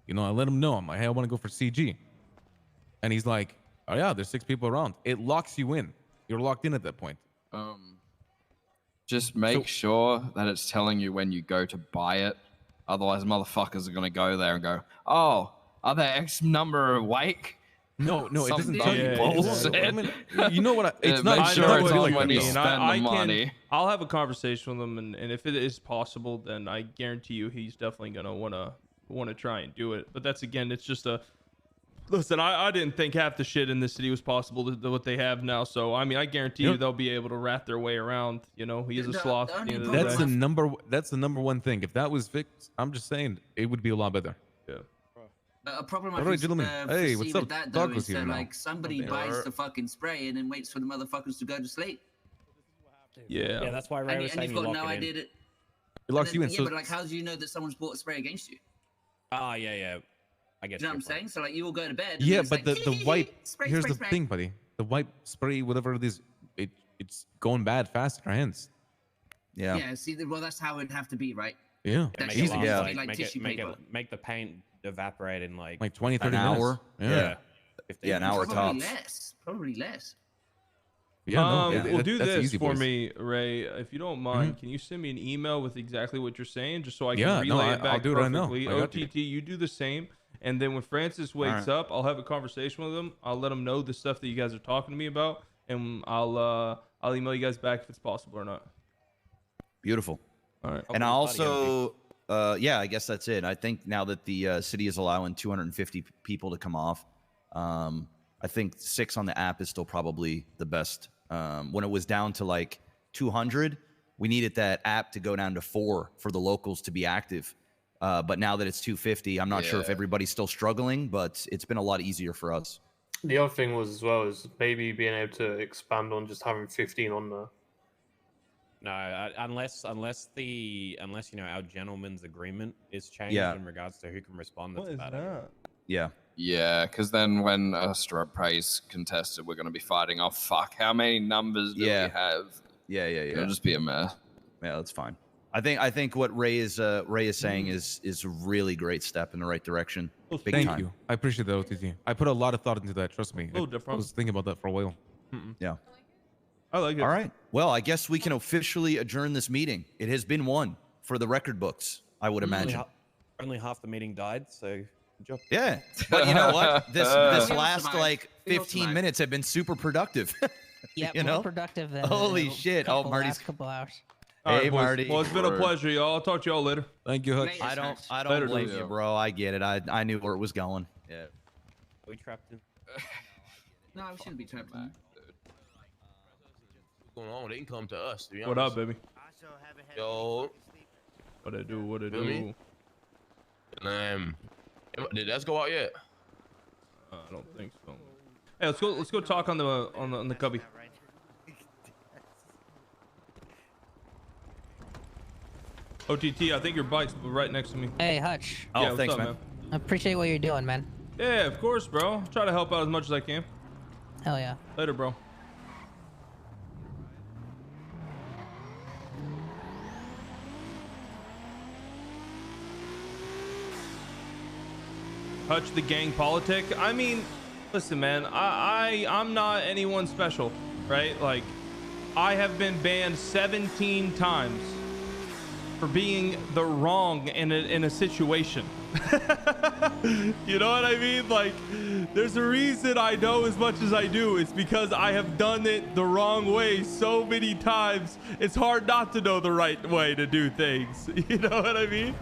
[SPEAKER 11] You know, I let him know. I'm like, hey, I want to go for CG. And he's like, oh yeah, there's 6 people around. It locks you in. You're locked in at that point.
[SPEAKER 14] Just make sure that it's telling you when you go to buy it. Otherwise, motherfuckers are going to go there and go, oh, are there X number awake?
[SPEAKER 11] No, it doesn't tell you.
[SPEAKER 14] Bullshit.
[SPEAKER 11] I mean, you know what? It's not.
[SPEAKER 14] Make sure it's on when you
[SPEAKER 1] mean.
[SPEAKER 14] spend the money.
[SPEAKER 1] I'll have a conversation with him, and if it is possible, then I guarantee you he's definitely gonna wanna try and do it. But that's, again, it's just a. Listen, I didn't think half the shit in this city was possible to what they have now. So I mean, I guarantee you they'll be able to rat their way around. You know, he is a sloth. At the end of the
[SPEAKER 11] That's
[SPEAKER 1] day.
[SPEAKER 11] That's the number one thing. If that was fixed, I'm just saying it would be a lot better.
[SPEAKER 1] Yeah.
[SPEAKER 15] A problem I
[SPEAKER 11] All right,
[SPEAKER 15] can
[SPEAKER 11] gentlemen. Hey,
[SPEAKER 15] foresee
[SPEAKER 11] what's
[SPEAKER 15] with
[SPEAKER 11] up?
[SPEAKER 15] that, though,
[SPEAKER 11] Doc
[SPEAKER 15] is
[SPEAKER 11] was here
[SPEAKER 15] that,
[SPEAKER 11] now.
[SPEAKER 15] like, somebody buys the fucking spray and then waits for the motherfuckers to go to sleep.
[SPEAKER 1] Yeah.
[SPEAKER 9] Yeah, that's why Ray
[SPEAKER 15] And,
[SPEAKER 9] was
[SPEAKER 15] and
[SPEAKER 9] saying
[SPEAKER 15] you've
[SPEAKER 9] you
[SPEAKER 15] got
[SPEAKER 9] lock
[SPEAKER 15] no
[SPEAKER 9] it in.
[SPEAKER 15] idea that...
[SPEAKER 11] It locks you in.
[SPEAKER 15] Yeah,
[SPEAKER 11] So
[SPEAKER 15] but, like, how do you know that someone's bought a spray against you?
[SPEAKER 9] Oh, yeah. I get
[SPEAKER 15] Do you know what I'm saying? So, like, you will go to bed. And
[SPEAKER 11] yeah,
[SPEAKER 15] it's
[SPEAKER 11] but
[SPEAKER 15] like,
[SPEAKER 11] the wipe.
[SPEAKER 15] spray,
[SPEAKER 11] Here's
[SPEAKER 15] spray,
[SPEAKER 11] the
[SPEAKER 15] spray.
[SPEAKER 11] thing, buddy. The wipe spray, whatever it is, it's going bad fast in our hands.
[SPEAKER 10] Yeah.
[SPEAKER 15] Yeah, see, well, that's how it'd have to be, right?
[SPEAKER 11] Yeah.
[SPEAKER 15] That
[SPEAKER 9] Make
[SPEAKER 15] shit
[SPEAKER 9] it
[SPEAKER 15] would
[SPEAKER 9] last,
[SPEAKER 15] just
[SPEAKER 9] like,
[SPEAKER 15] be like
[SPEAKER 9] make
[SPEAKER 15] tissue paper.
[SPEAKER 9] make the paint evaporate in like
[SPEAKER 11] 20, 30
[SPEAKER 10] an
[SPEAKER 11] minutes.
[SPEAKER 10] hour.
[SPEAKER 11] Yeah.
[SPEAKER 9] 15
[SPEAKER 10] Yeah, an hour
[SPEAKER 15] Probably
[SPEAKER 10] tops.
[SPEAKER 15] less. Probably less.
[SPEAKER 11] Yeah, no,
[SPEAKER 1] Well, do
[SPEAKER 11] that's
[SPEAKER 1] this
[SPEAKER 11] easy,
[SPEAKER 1] for
[SPEAKER 11] boys.
[SPEAKER 1] me, Ray, if you don't mind. Can you send me an email with exactly what you're saying, just so I can
[SPEAKER 11] Yeah, no,
[SPEAKER 1] relay it back
[SPEAKER 11] I'll do it right now.
[SPEAKER 1] perfectly?
[SPEAKER 11] I got you.
[SPEAKER 1] OTT, you do the same, and then when Francis wakes up, I'll have a conversation with him. I'll let him know the stuff that you guys are talking to me about, and I'll email you guys back if it's possible or not.
[SPEAKER 10] Beautiful.
[SPEAKER 1] All right.
[SPEAKER 10] And I also, yeah, I guess that's it. I think now that the city is allowing 250 people to come off, I think 6 on the app is still probably the best. When it was down to like 200, we needed that app to go down to 4 for the locals to be active. But now that it's 250, I'm not sure if everybody's still struggling, but it's been a lot easier for us.
[SPEAKER 16] The other thing was as well is maybe being able to expand on just having 15 on there.
[SPEAKER 9] No, unless you know our gentleman's agreement is changed in regards to who can respond. That's about it.
[SPEAKER 10] Yeah.
[SPEAKER 14] Yeah, because then when Prey's contested, we're going to be fighting. Oh, fuck. How many numbers do we have?
[SPEAKER 10] Yeah.
[SPEAKER 14] It'll just be a mess.
[SPEAKER 10] Yeah, that's fine. I think what Ray is saying is a really great step in the right direction. Big
[SPEAKER 11] Thank
[SPEAKER 10] time.
[SPEAKER 11] you. I appreciate that, OTT. I put a lot of thought into that. Trust me. I was thinking about that for a while.
[SPEAKER 10] Yeah.
[SPEAKER 1] I like it.
[SPEAKER 10] All right. Well, I guess we can officially adjourn this meeting. It has been one for the record books, I would imagine.
[SPEAKER 9] Only half the meeting died, so good job.
[SPEAKER 10] Yeah. But you know what? This last like 15 minutes have been super productive.
[SPEAKER 13] Yeah,
[SPEAKER 10] you
[SPEAKER 13] more
[SPEAKER 10] know?
[SPEAKER 13] productive than
[SPEAKER 10] Holy shit. Oh, Marty's.
[SPEAKER 13] last couple hours.
[SPEAKER 1] All right,
[SPEAKER 10] Hey,
[SPEAKER 1] boys.
[SPEAKER 10] Marty.
[SPEAKER 1] Well, it's been a pleasure, y'all. I'll talk to y'all later.
[SPEAKER 11] Thank you, Hutch.
[SPEAKER 10] I don't
[SPEAKER 1] Later,
[SPEAKER 10] blame
[SPEAKER 1] dudes.
[SPEAKER 10] you, bro. I get it. I knew where it was going. Yeah.
[SPEAKER 9] We trapped him.
[SPEAKER 15] No, we shouldn't be trapped in.
[SPEAKER 5] What's going on? They can come to us. To be
[SPEAKER 1] What
[SPEAKER 5] honest.
[SPEAKER 1] up, baby?
[SPEAKER 5] Yo.
[SPEAKER 1] What I do? What I
[SPEAKER 5] Feel me?
[SPEAKER 1] do?
[SPEAKER 5] And, did that go out yet?
[SPEAKER 1] I don't think so. Hey, let's go talk on the cubby. OTT, I think your bike's right next to me.
[SPEAKER 13] Hey, Hutch.
[SPEAKER 10] Oh,
[SPEAKER 1] Yeah, what's
[SPEAKER 10] thanks,
[SPEAKER 1] up,
[SPEAKER 10] man.
[SPEAKER 13] I appreciate what you're doing, man.
[SPEAKER 1] Yeah, of course, bro. Try to help out as much as I can.
[SPEAKER 13] Hell yeah.
[SPEAKER 1] Later, bro. Hutch the gang politic. I mean, listen, man. I'm not anyone special, right? Like, I have been banned 17 times for being the wrong in a situation. You know what I mean? Like, there's a reason I know as much as I do. It's because I have done it the wrong way so many times. It's hard not to know the right way to do things. You know what I mean?